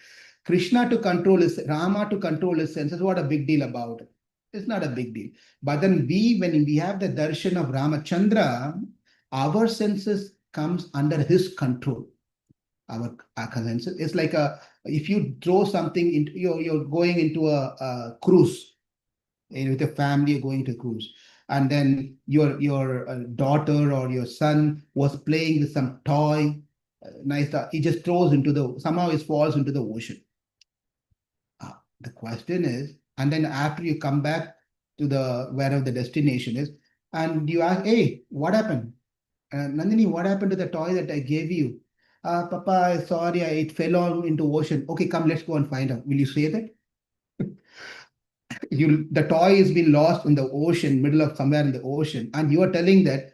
Krishna to control his, Rama to control his senses, what a big deal about it. It's not a big deal. But then when we have the darshan of Ramachandra, our senses comes under his control. Our senses. It's like if you throw something into, you're going into a cruise. With a family, you're going to cruise. And then your daughter or your son was playing with some toy, nice, he just throws somehow it falls into the ocean. The question is, and then after you come back to wherever the destination is, and you ask, hey, what happened? Nandini, what happened to the toy that I gave you? Papa, sorry, it fell into ocean. Okay, come, let's go and find out. Will you say that? The toy has been lost in the ocean, middle of somewhere in the ocean, and you are telling that,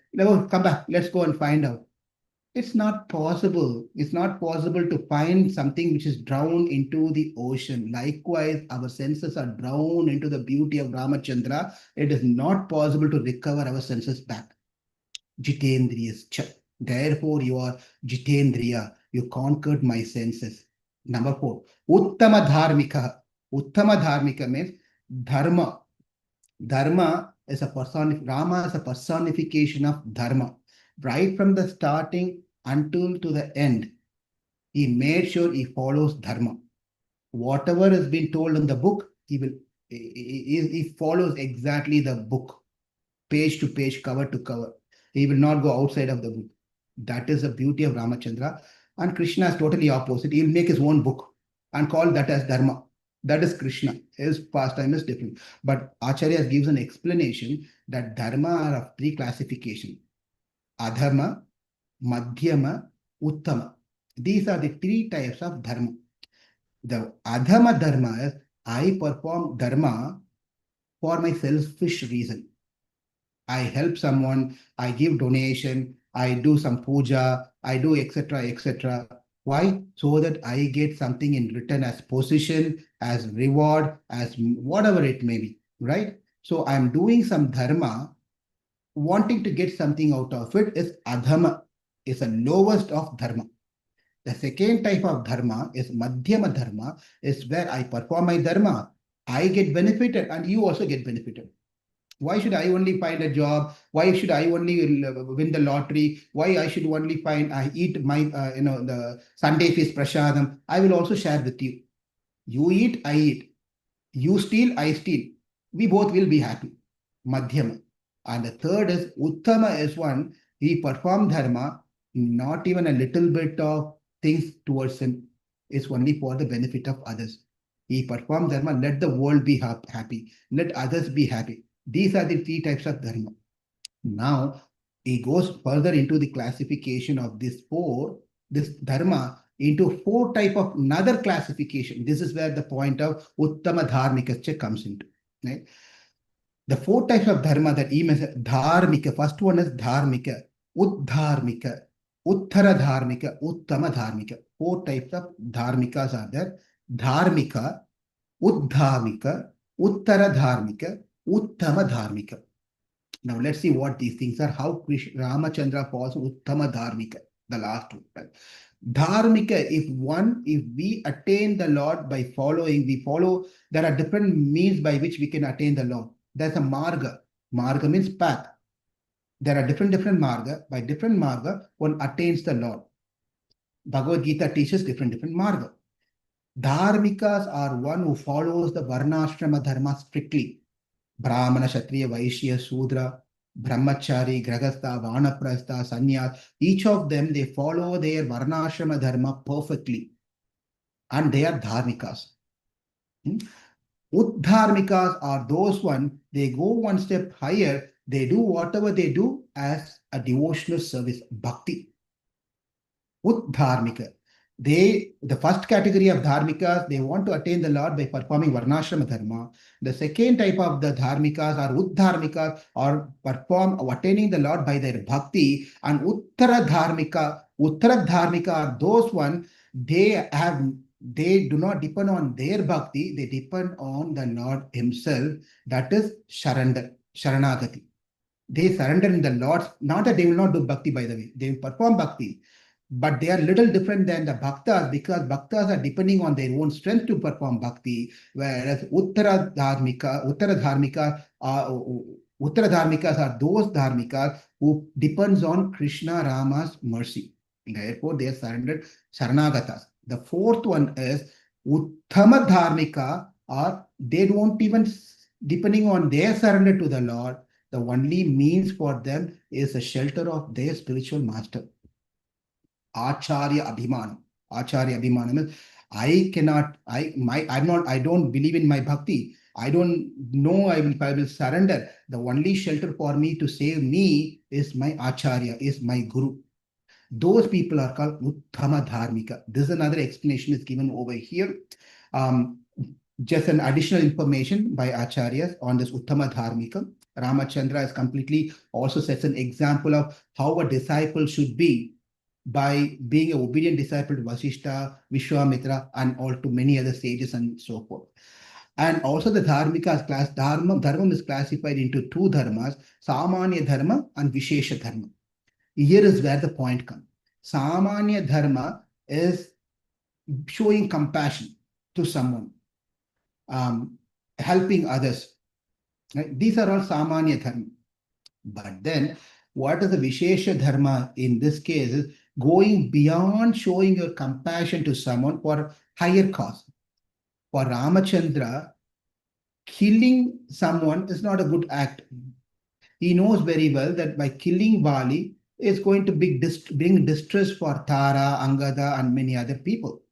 come back, let's go and find out. It's not possible. It's not possible to find something which is drowned into the ocean. Likewise, our senses are drowned into the beauty of Ramachandra. It is not possible to recover our senses back. Jitendriyascha. Therefore, you are Jitendriya. You conquered my senses. Number 4. Uttama dharmika. Uttama dharmika means dharma. Dharma is Rama is a personification of dharma. Right from the starting until to the end, he made sure he follows dharma. Whatever has been told in the book, he follows exactly the book, page to page, cover to cover. He will not go outside of the book. That is the beauty of Ramachandra. And Krishna is totally opposite. He will make his own book and call that as dharma. That is Krishna. His pastime is different. But Acharya gives an explanation that dharma are of 3 classifications. Adharma, Madhyama, Uttama. These are the 3 types of dharma. The Adharma dharma is I perform dharma for my selfish reason. I help someone, I give donation, I do some puja, I do etc. etc. Why? So that I get something in return as position, as reward, as whatever it may be, right? So I'm doing some dharma, wanting to get something out of it is adhama, is the lowest of dharma. The second type of dharma is madhyama dharma, is where I perform my dharma, I get benefited and you also get benefited. Why should I only find a job? Why should I only win the lottery? Why I should only I eat my, the Sunday feast prasadam? I will also share with you. You eat, I eat. You steal, I steal. We both will be happy. Madhyama. And the third is Uttama is one. He performed dharma, not even a little bit of things towards him. It's only for the benefit of others. He performed dharma, let the world be happy. Let others be happy. These are the 3 types of dharma. Now, he goes further into the classification of this dharma. into 4 type of another classification. This is where the point of Uttama Dharmikascha comes into. Right? The 4 types of dharma that he mentioned, dharmika. First one is dharmika, uddharmika, uttara dharmika, uttama dharmika. 4 types of dharmikas are there. Dharmika, uddharmika, uttara dharmika, uttama dharmika. Now let's see what these things are. How Ramachandra falls uttama dharmika, the last one. Right? Dharmika, if we attain the Lord by following, there are different means by which we can attain the Lord. There's a marga. Marga means path. There are different marga. By different marga, one attains the Lord. Bhagavad Gita teaches different marga. Dharmikas are one who follows the Varnashrama dharma strictly. Brahmana, Kshatriya, Vaishya, Sudra, Brahmachari, Grahastha, Vanaprastha, Sannyas. Each of them, they follow their Varnashrama dharma perfectly. And they are dharmikas. Uddharmikas are those one, they go one step higher, they do whatever they do as a devotional service, bhakti. Uddharmika. The first category of dharmikas, they want to attain the Lord by performing varnashrama dharma. The second type of the dharmikas are uddharmikas, or attaining the Lord by their bhakti. And uttara dharmika are those one, they do not depend on their bhakti, they depend on the Lord himself. That is sharanagati. They surrender in the Lord. Not that they will not do bhakti, by the way. They will perform bhakti. But they are little different than the bhaktas, because bhaktas are depending on their own strength to perform bhakti, whereas uttara dharmikas are those dharmikas who depends on Krishna Rama's mercy. Therefore, they are surrendered sharanagatas. The fourth one is uttama dharmika, or they don't even depending on their surrender to the Lord. The only means for them is the shelter of their spiritual master. Acharya Abhimanam. Acharya Abhimanam is I don't believe in my bhakti. I don't know I will surrender. The only shelter for me to save me is my Acharya, is my Guru. Those people are called Uttama Dharmika. This is another explanation is given over here. Just an additional information by Acharyas on this Uttama Dharmika. Ramachandra is completely also sets an example of how a disciple should be by being an obedient disciple to Vasishta, Vishwamitra, and all to many other sages and so forth. And also the Dharmika's class, Dharma is classified into 2 dharmas, Samanya Dharma and Vishesha Dharma. Here is where the point comes. Samanya Dharma is showing compassion to someone, helping others. Right? These are all Samanya Dharma. But then, what is the Vishesha Dharma in this case is going beyond showing your compassion to someone for higher cause. For Ramachandra, killing someone is not a good act. He knows very well that by killing Vali is going to bring distress for Tara, Angada, and many other people.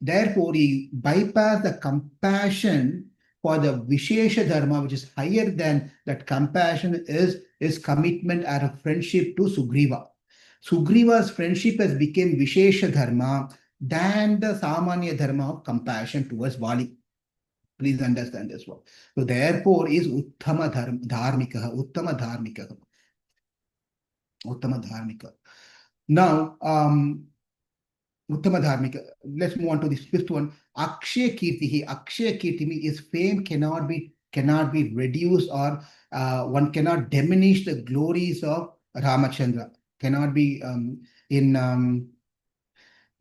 Therefore, he bypassed the compassion for the Vishesha Dharma, which is higher than that. Compassion is commitment and a friendship to Sugriva. Sugriva's friendship has become Vishesha Dharma than the Samanya Dharma of compassion towards Vali. Please understand this one. So therefore is Uttama Dharmika. Uttama Dharmika. Uttama Dharmika. Now, Uttama Dharmika. Let's move on to this 5th one. Akshaya Kirti. Akshaya Kirti is fame cannot be reduced, or one cannot diminish the glories of Ramachandra. Cannot be in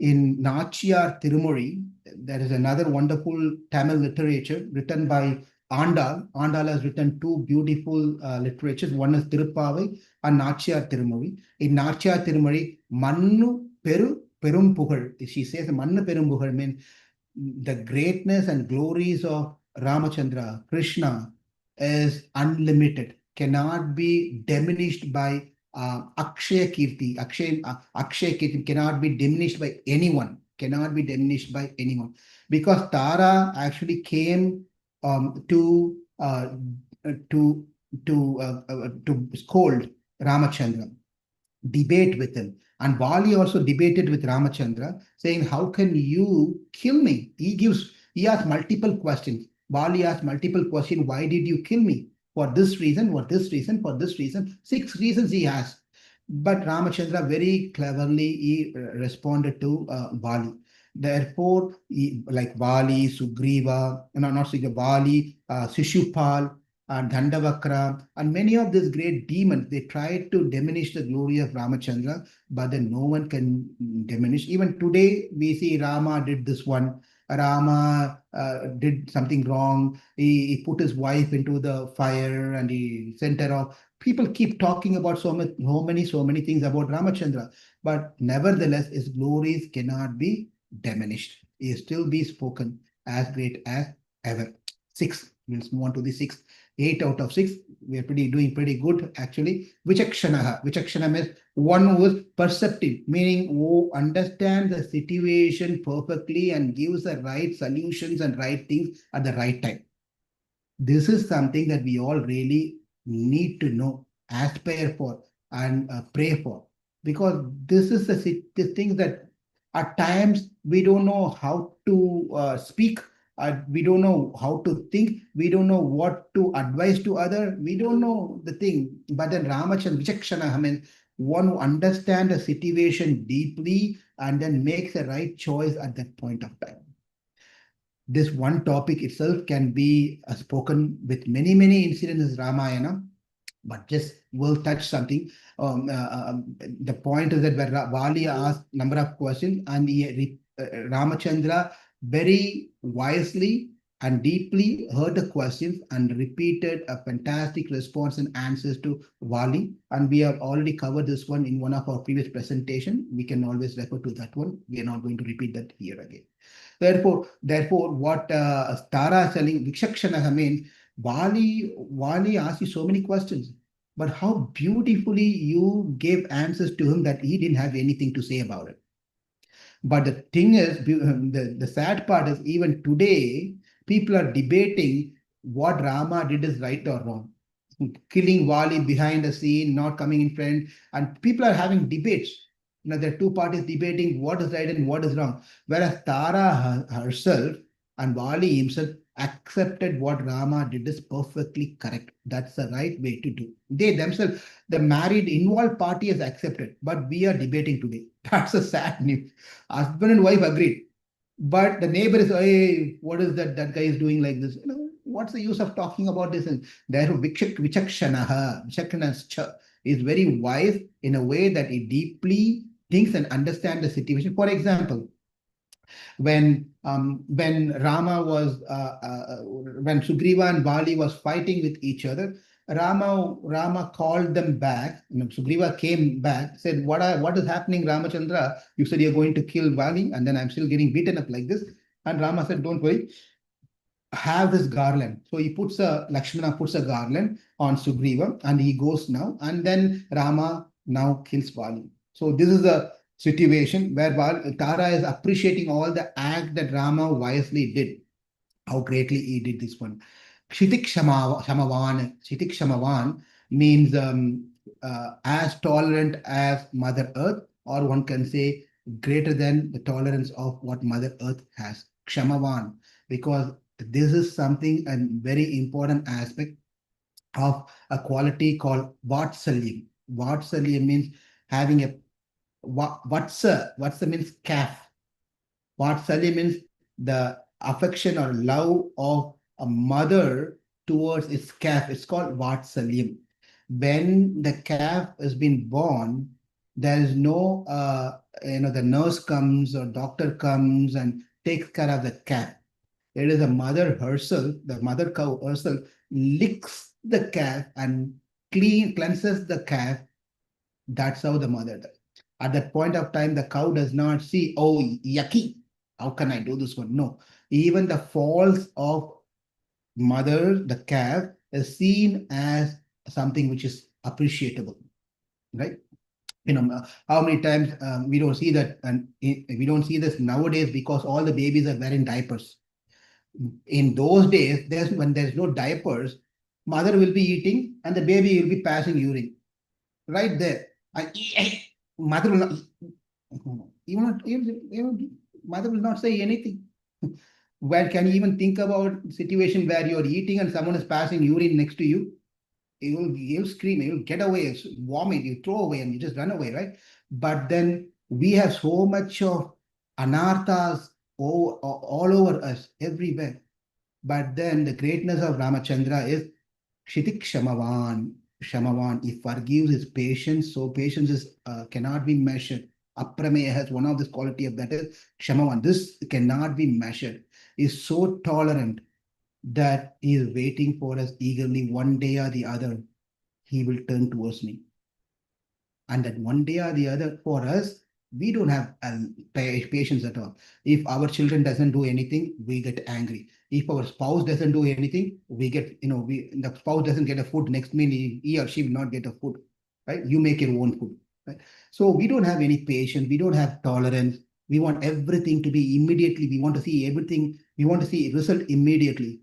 Nachiyar Tirumuri. There is another wonderful Tamil literature written by Andal. Andal has written 2 beautiful literatures. One is Tirupavai and Nachiyar Tirumuri. In Nachiyar Tirumuri, Mannu Perum Pugal. She says Mannu Perum Pugal means the greatness and glories of Ramachandra, Krishna, is unlimited, cannot be diminished by Akshaya Kirti. Akshaya Kirti cannot be diminished by anyone. Cannot be diminished by anyone. Because Tara actually came to scold Ramachandra, debate with him. And Vali also debated with Ramachandra, saying, how can you kill me? He asked multiple questions. Vali asked multiple questions. Why did you kill me? For this reason, for this reason, for this reason. 6 reasons he asked. But Ramachandra very cleverly responded to Vali. Therefore, like Vali, Sugriva, no, not Sugriva, Vali, Shishupal, and Dandavakra, and many of these great demons, they tried to diminish the glory of Ramachandra, but then no one can diminish. Even today, we see Rama did this one. Rama did something wrong. He put his wife into the fire and he sent her off. People keep talking about so many things about Ramachandra, but nevertheless, his glories cannot be diminished. He still be spoken as great as ever. 6. We'll move on to the 6. 8 out of 6. We are doing pretty good actually. Vichakshanaha. Vichakshana means one who is perceptive, meaning who understands the situation perfectly and gives the right solutions and right things at the right time. This is something that we all really need to know, aspire for, and pray for, because this is the thing that at times we don't know how to speak, we don't know how to think, we don't know what to advise to other, we don't know the thing. But then Ramachandra Vichakshana, I mean, one who understands the situation deeply and then makes the right choice at that point of time. This one topic itself can be spoken with many incidents in Ramayana, but just will touch something. The point is that where Vali asked number of questions and Ramachandra very wisely and deeply heard the questions and repeated a fantastic response and answers to Vali. And we have already covered this one in one of our previous presentation. We can always refer to that one. We are not going to repeat that here again. Therefore, what Tara is telling, Vikshakshana means Vali asked you so many questions, but how beautifully you gave answers to him that he didn't have anything to say about it. But the thing is, the sad part is even today, people are debating what Rama did is right or wrong. Killing Vali behind the scene, not coming in front, and people are having debates. There are two parties debating what is right and what is wrong. Whereas Tara herself and Vali himself accepted what Rama did is perfectly correct. That's the right way to do. They themselves, the married involved party has accepted, but we are debating today. That's a sad news. Husband and wife agreed, but the neighbor is, hey, what is that guy is doing like this? What's the use of talking about this? And therefore, Vichakshanaha is very wise in a way that he deeply thinks and understands the situation. For example, when Rama was when Sugriva and Vali was fighting with each other, Rama called them back. Sugriva came back, said, what is happening, Ramachandra? You said you're going to kill Vali, and then I'm still getting beaten up like this. And Rama said, don't worry, have this garland. So Lakshmana puts a garland on Sugriva and he goes now, and then Rama now kills Vali. So this is a situation where Tara is appreciating all the act that Rama wisely did, how greatly he did this one. Shamavan means as tolerant as Mother Earth, or one can say greater than the tolerance of what Mother Earth has. Kshamavan, because this is something, a very important aspect of a quality called Vatsalyam. Vatsalyam means having a Vatsa means calf. Vatsalya means the affection or love of a mother towards its calf. It's called Vatsalyam. When the calf has been born, there is no, the nurse comes or doctor comes and takes care of the calf. It is the mother herself, the mother cow herself, licks the calf and cleanses the calf. That's how the mother does. At that point of time, the cow does not see, oh, yucky, how can I do this one? No. Even the faults of mother, the calf, is seen as something which is appreciable, right? How many times we don't see that, and we don't see this nowadays because all the babies are wearing diapers. In those days, when there's no diapers, mother will be eating and the baby will be passing urine right there. And mother will not, Even mother will not say anything. Where can you even think about situation where you're eating and someone is passing urine next to you? You'll scream, you'll get away, vomit, you throw away and you just run away, right? But then we have so much of anarthas all over us, everywhere. But then the greatness of Ramachandra is Kshitik Shamavan. Shamavan, he forgives his patience, so patience is cannot be measured. Aprameya has one of this quality of that is Shamavan. This cannot be measured. Is so tolerant that he is waiting for us eagerly. One day or the other, he will turn towards me. And that one day or the other, for us, we don't have patience at all. If our children doesn't do anything, we get angry. If our spouse doesn't do anything, we get, the spouse doesn't get a food, next minute he or she will not get a food, right? You make your own food, right? So we don't have any patience, we don't have tolerance. We want everything to be immediately. We want to see everything. We want to see result immediately.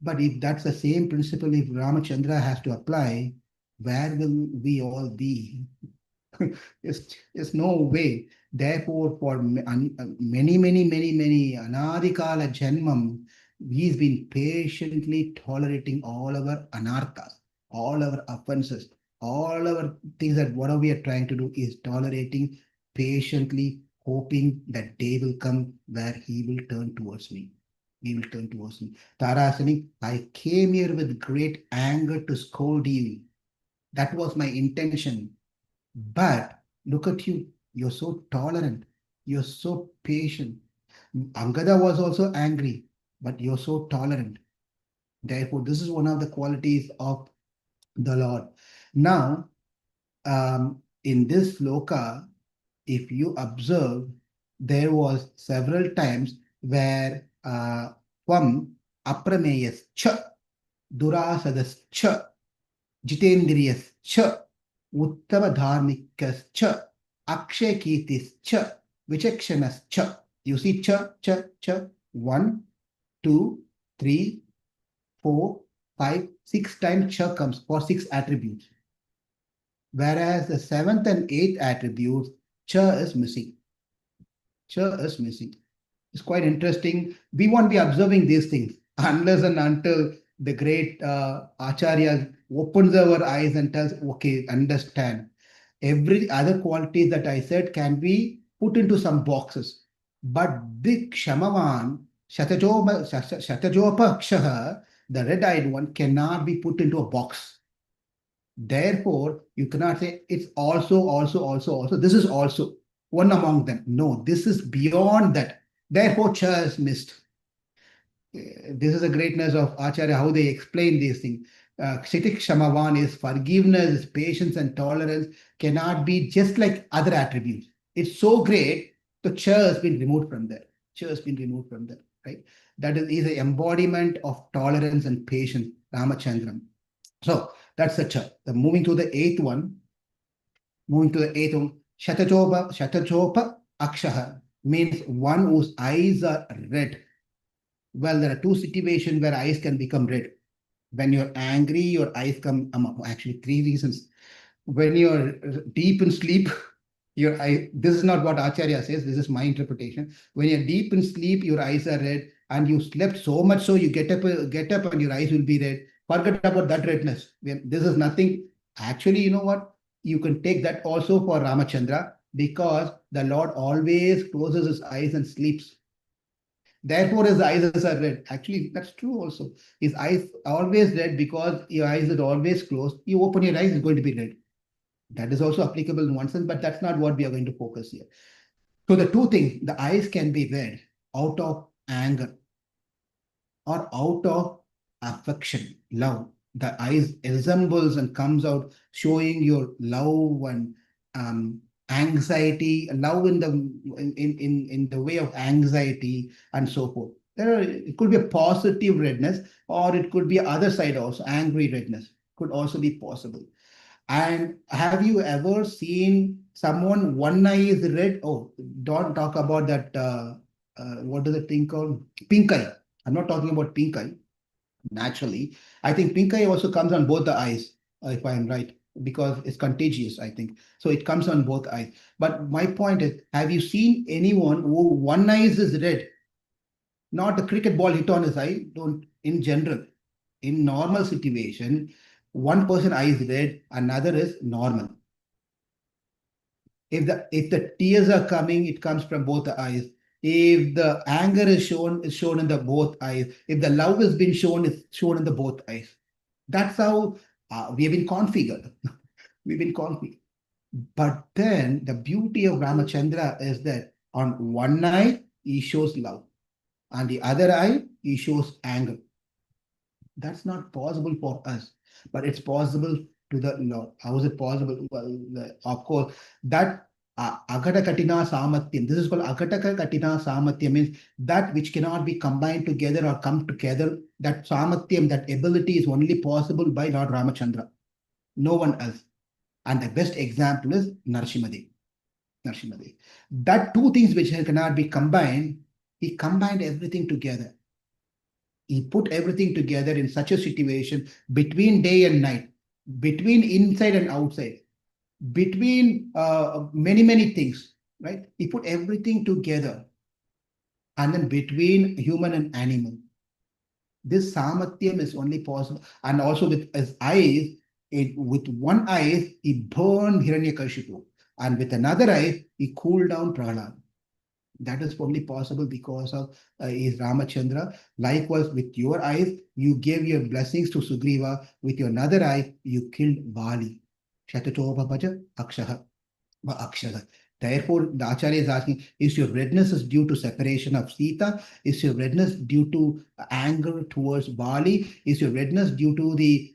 But if that's the same principle, if Ramachandra has to apply, where will we all be? There's no way. Therefore, for many Anadikala Janmam, he's been patiently tolerating all our anarthas, all our offenses, all our things that whatever we are trying to do is tolerating patiently, hoping that day will come where he will turn towards me. He will turn towards me. Tarasani, I came here with great anger to scold you. That was my intention. But look at you. You're so tolerant. You're so patient. Angada was also angry, but you're so tolerant. Therefore, this is one of the qualities of the Lord. Now, in this sloka, if you observe, there was several times where Tvam Aprameyas Cha Durasadas Cha Jitendriyas Cha Uttama Dharmikas Cha Akshay Kirtis Cha Vichakshanas Cha. You see Cha, Cha, Cha. 1, 2, 3, 4, 5, 6 times Cha comes for 6 attributes. Whereas the 7th and 8th attributes, Cha is missing. Cha is missing. It's quite interesting. We won't be observing these things unless and until the great Acharya opens our eyes and tells, okay, understand. Every other qualities that I said can be put into some boxes. But the Kshamavan, Shatajopa Kshaha, the red-eyed one, cannot be put into a box. Therefore, you cannot say it's also. This is also one among them. No, this is beyond that. Therefore, Cha is missed. This is the greatness of Acharya, how they explain these things. Kshitik Shamavan is forgiveness, patience, and tolerance cannot be just like other attributes. It's so great, so Cha has been removed from there. Cha has been removed from there, right? That is an embodiment of tolerance and patience, Ramachandran. So that's the Cha. Moving to the eighth one, Shatachopa Akshaha means one whose eyes are red. Well, there are two situations where eyes can become red. When you're angry, your eyes come, actually, 3 reasons. When you're deep in sleep, your eye, this is not what Acharya says, this is my interpretation. When you're deep in sleep, your eyes are red, and you slept so much so you get up and your eyes will be red. Forget about that redness. This is nothing. Actually, you know what? You can take that also for Ramachandra because the Lord always closes his eyes and sleeps. Therefore, his eyes are red. Actually, that's true also. His eyes are always red because your eyes are always closed. You open your eyes, it's going to be red. That is also applicable in one sense, but that's not what we are going to focus here. So the two things, the eyes can be red out of anger or out of affection, love. The eyes resembles and comes out showing your love and anxiety, love in the way of anxiety and so forth. It could be a positive redness, or it could be other side also, angry redness could also be possible. And have you ever seen someone one eye is red? Oh, don't talk about that. What is the thing called? Pink eye. I'm not talking about pink eye. Naturally, I think pink eye also comes on both the eyes, if I am right. because it's contagious, I think. So it comes on both eyes. But my point is, have you seen anyone who one eye is red? Not a cricket ball hit on his eye, don't, in general. In normal situation, one person eye is red, another is normal. If the tears are coming, it comes from both the eyes. If the anger is shown in the both eyes. If the love has been shown, it's shown in the both eyes. That's how we have been configured. We've been configured. But then the beauty of Ramachandra is that on one eye he shows love, on the other eye he shows anger. That's not possible for us, but it's possible to the Lord. How is it possible? Well, of course, that Agata Katina Samatyam. This is called Agata Katina Samatyam, means that which cannot be combined together or come together. That Samatyam, that ability is only possible by Lord Ramachandra. No one else. And the best example is Narasimha. Narasimha. That two things which cannot be combined, he combined everything together. He put everything together in such a situation between day and night, between inside and outside, between many things, right? He put everything together, and then between human and animal. This Samatyam is only possible, and also with his eyes, with one eye, he burned Hiranyakashipu, and with another eye, he cooled down Prahlad. That is only possible because of is Ramachandra. Likewise, with your eyes, you gave your blessings to Sugriva. With your another eye, you killed Vali. Shatatopapaja Akshaha. Akshara. Therefore, the Acharya is asking, is your redness is due to separation of Sita? Is your redness due to anger towards Bali? Is your redness due to the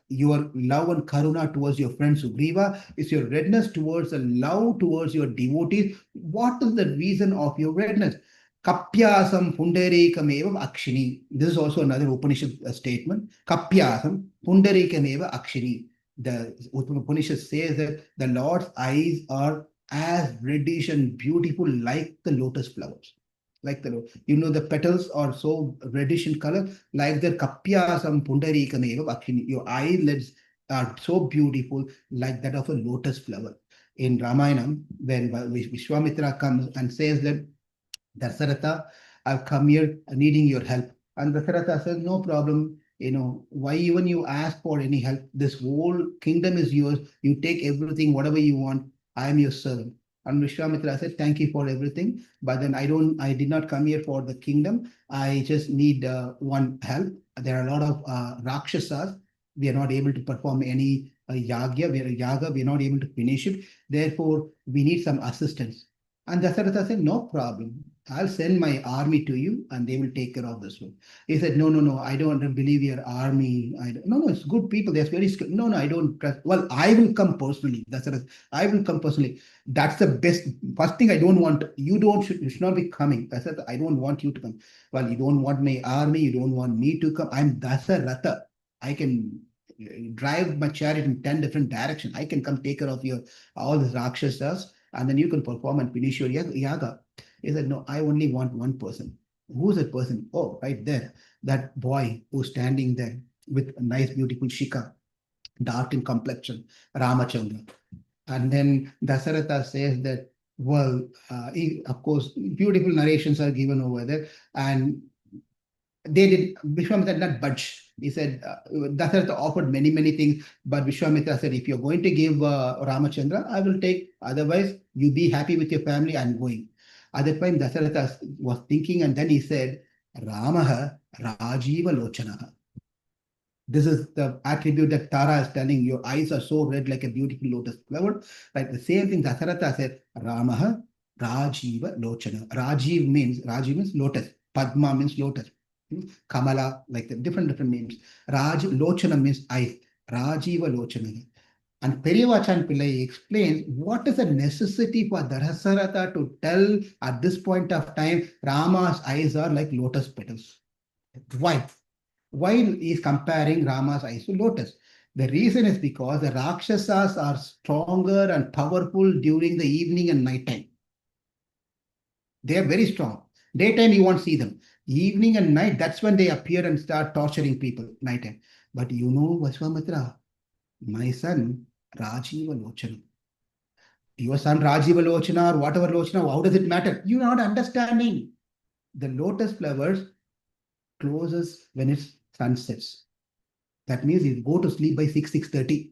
your love and karuna towards your friend Sugriva? Is your redness towards the love towards your devotees? What is the reason of your redness? Kapyasam pundarikamevam akshini. This is also another Upanishad statement. Kapyasam pundarikamevam akshini. The Upanishad says that the Lord's eyes are as reddish and beautiful like the lotus flowers. Like the petals are so reddish in color, like the kapyasam pundarikamevam akshini. Your eyelids are so beautiful, like that of a lotus flower. In Ramayana, when Vishwamitra comes and says that Dasaratha, I've come here needing your help. And Dasaratha says, no problem. Why even you ask for any help? This whole kingdom is yours. You take everything, whatever you want. I am your servant. And Vishwamitra said, thank you for everything. But then I did not come here for the kingdom. I just need one help. There are a lot of Rakshasas. We are not able to perform any yaga. We are not able to finish it. Therefore, we need some assistance. And Dasaratha said, no problem. I'll send my army to you and they will take care of this one. He said, no, I don't believe your army. No, it's good people. They're very skilled. No, I don't trust. Well, I will come personally. Dasaratha, I will come personally. That's the best. First thing I don't want. You should not be coming. Dasaratha, I don't want you to come. Well, you don't want my army. You don't want me to come. I'm Dasaratha. I can drive my chariot in 10 different directions. I can come take care of all the Rakshasas, and then you can perform and finish your yaga. He said, no, I only want one person. Who's that person? Oh, right there. That boy who's standing there with a nice, beautiful shika, dark in complexion, Ramachandra. And then Dasaratha says that, well, of course, beautiful narrations are given over there. And Vishwamitra did not budge. He said, Dasaratha offered many things, but Vishwamitra said, if you're going to give Ramachandra, I will take. Otherwise, you be happy with your family, I'm going. At that time, Dasaratha was thinking, and then he said, Ramaha Rajiva Lochanaha. This is the attribute that Tara is telling. Your eyes are so red like a beautiful lotus flower. Like the same thing Dasaratha said, Ramaha Rajiva Lochana. Rajiv means lotus. Padma means lotus. Kamala, like the different names. Raj Lochana means eyes. Rajiva Lochana. And Periyavachan Pillai explains what is the necessity for Dasaratha to tell at this point of time Rama's eyes are like lotus petals. Why? Why he is comparing Rama's eyes to lotus? The reason is because the Rakshasas are stronger and powerful during the evening and night time. They are very strong. Daytime you won't see them. Evening and night, that's when they appear and start torturing people, nighttime. But Vishwamitra, my son, Rajiva Lochana. Your son Rajiva Lochana or whatever Lochana, how does it matter? You're not understanding. The lotus flowers closes when its sun sets. That means you go to sleep by 6:30.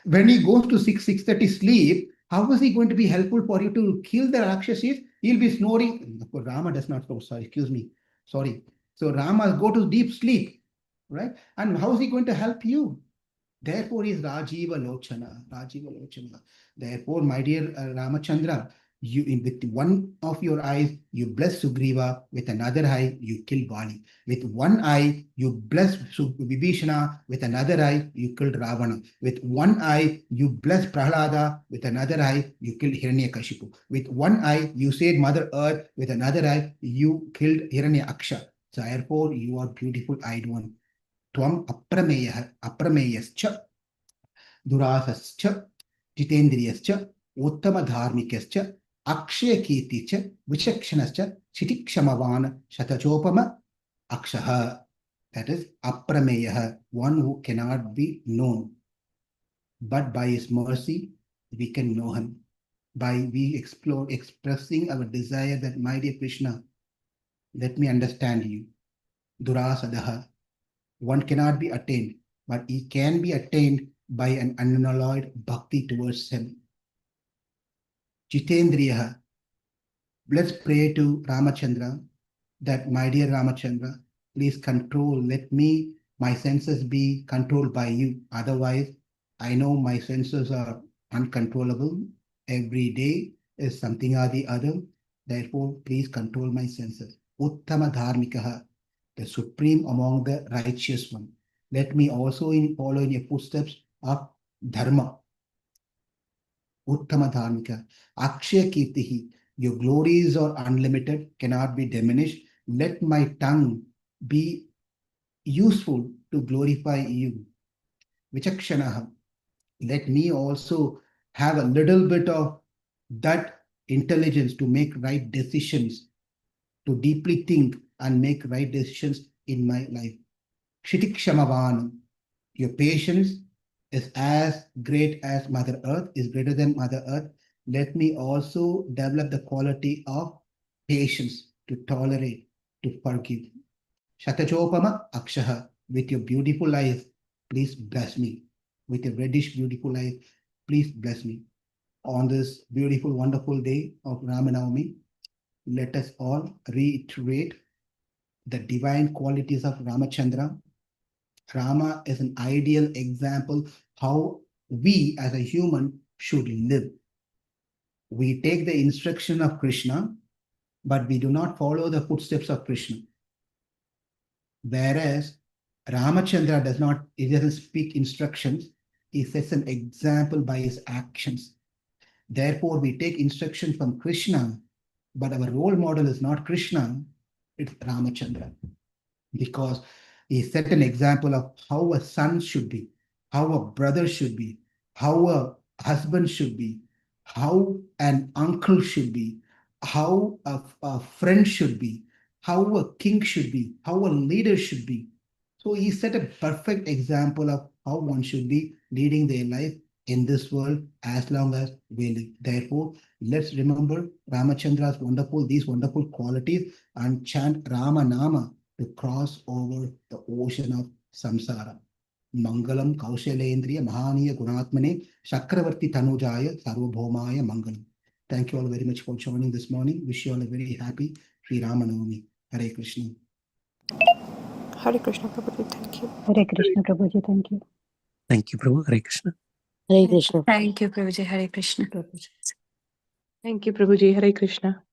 When he goes to 6:30 sleep, how is he going to be helpful for you to kill the Rakshasas? He'll be snoring. Of course, Rama does not snore. Sorry, excuse me. Sorry. So Rama go to deep sleep, right? And how is he going to help you? Therefore, he is Rajiva Lochana. Rajiva Lochana. Therefore, my dear Ramachandra, you with one of your eyes, you bless Sugriva. With another eye, you kill Vali. With one eye, you bless Vibhishana. With another eye, you killed Ravana. With one eye, you bless Prahlada. With another eye, you killed Hiranyakashipu. With one eye, you saved Mother Earth. With another eye, you killed Hiranyaksha. So therefore, you are beautiful eyed one. Tvam aprameyascha durasascha jitendriyascha uttamadharmikascha akshayakirticha vichakshanascha chitikshamavan shatachopama akshaha. That is aprameyaha, one who cannot be known. But by his mercy, we can know him. By we expressing our desire that, my dear Krishna, let me understand you. Durasadaha. One cannot be attained, but he can be attained by an unalloyed bhakti towards him. Jitendriyaha. Let's pray to Ramachandra that, my dear Ramachandra, please control, let me, my senses be controlled by you. Otherwise, I know my senses are uncontrollable. Every day is something or the other. Therefore, please control my senses. Uttama dharmikaha, the supreme among the righteous one. Let me also follow in your footsteps of dharma. Uttama dharmika. Akshaya kirtihi. Your glories are unlimited, cannot be diminished. Let my tongue be useful to glorify you. Vichakshanaha. Let me also have a little bit of that intelligence to make right decisions, to deeply think and make right decisions in my life. Kshitikshamavan. Your patience is as great as Mother Earth, is greater than Mother Earth. Let me also develop the quality of patience to tolerate, to forgive. Shatachopama akshaha. With your beautiful eyes, please bless me. With your reddish beautiful eyes, please bless me. On this beautiful, wonderful day of Ramanavami, let us all reiterate the divine qualities of Ramachandra. Rama is an ideal example how we as a human should live. We take the instruction of Krishna, but we do not follow the footsteps of Krishna. Whereas Ramachandra does not, he doesn't speak instructions, he sets an example by his actions. Therefore, we take instruction from Krishna, but our role model is not Krishna, it's Ramachandra. Because he set an example of how a son should be, how a brother should be, how a husband should be, how an uncle should be, how a friend should be, how a king should be, how a leader should be. So he set a perfect example of how one should be leading their life in this world as long as we live. Therefore, let's remember Ramachandra's these wonderful qualities and chant Rama Nama to cross over the ocean of samsara. Mangalam Kaushalendriya Mahaniya Gunatmane Chakravarti Tanujaya Sarvabhaumaya Mangalam. Thank you all very much for joining this morning. Wish you all a very happy Sri Ramanavami. Hare Krishna. Hare Krishna, Prabhuji, thank you. Hare Krishna, Prabhuji, thank you. Thank you, Prabhu. Hare Krishna. Hare Krishna. Thank you, Prabhuji. Hare Krishna. Thank you, Prabhuji. Hare Krishna.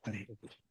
Hare Krishna.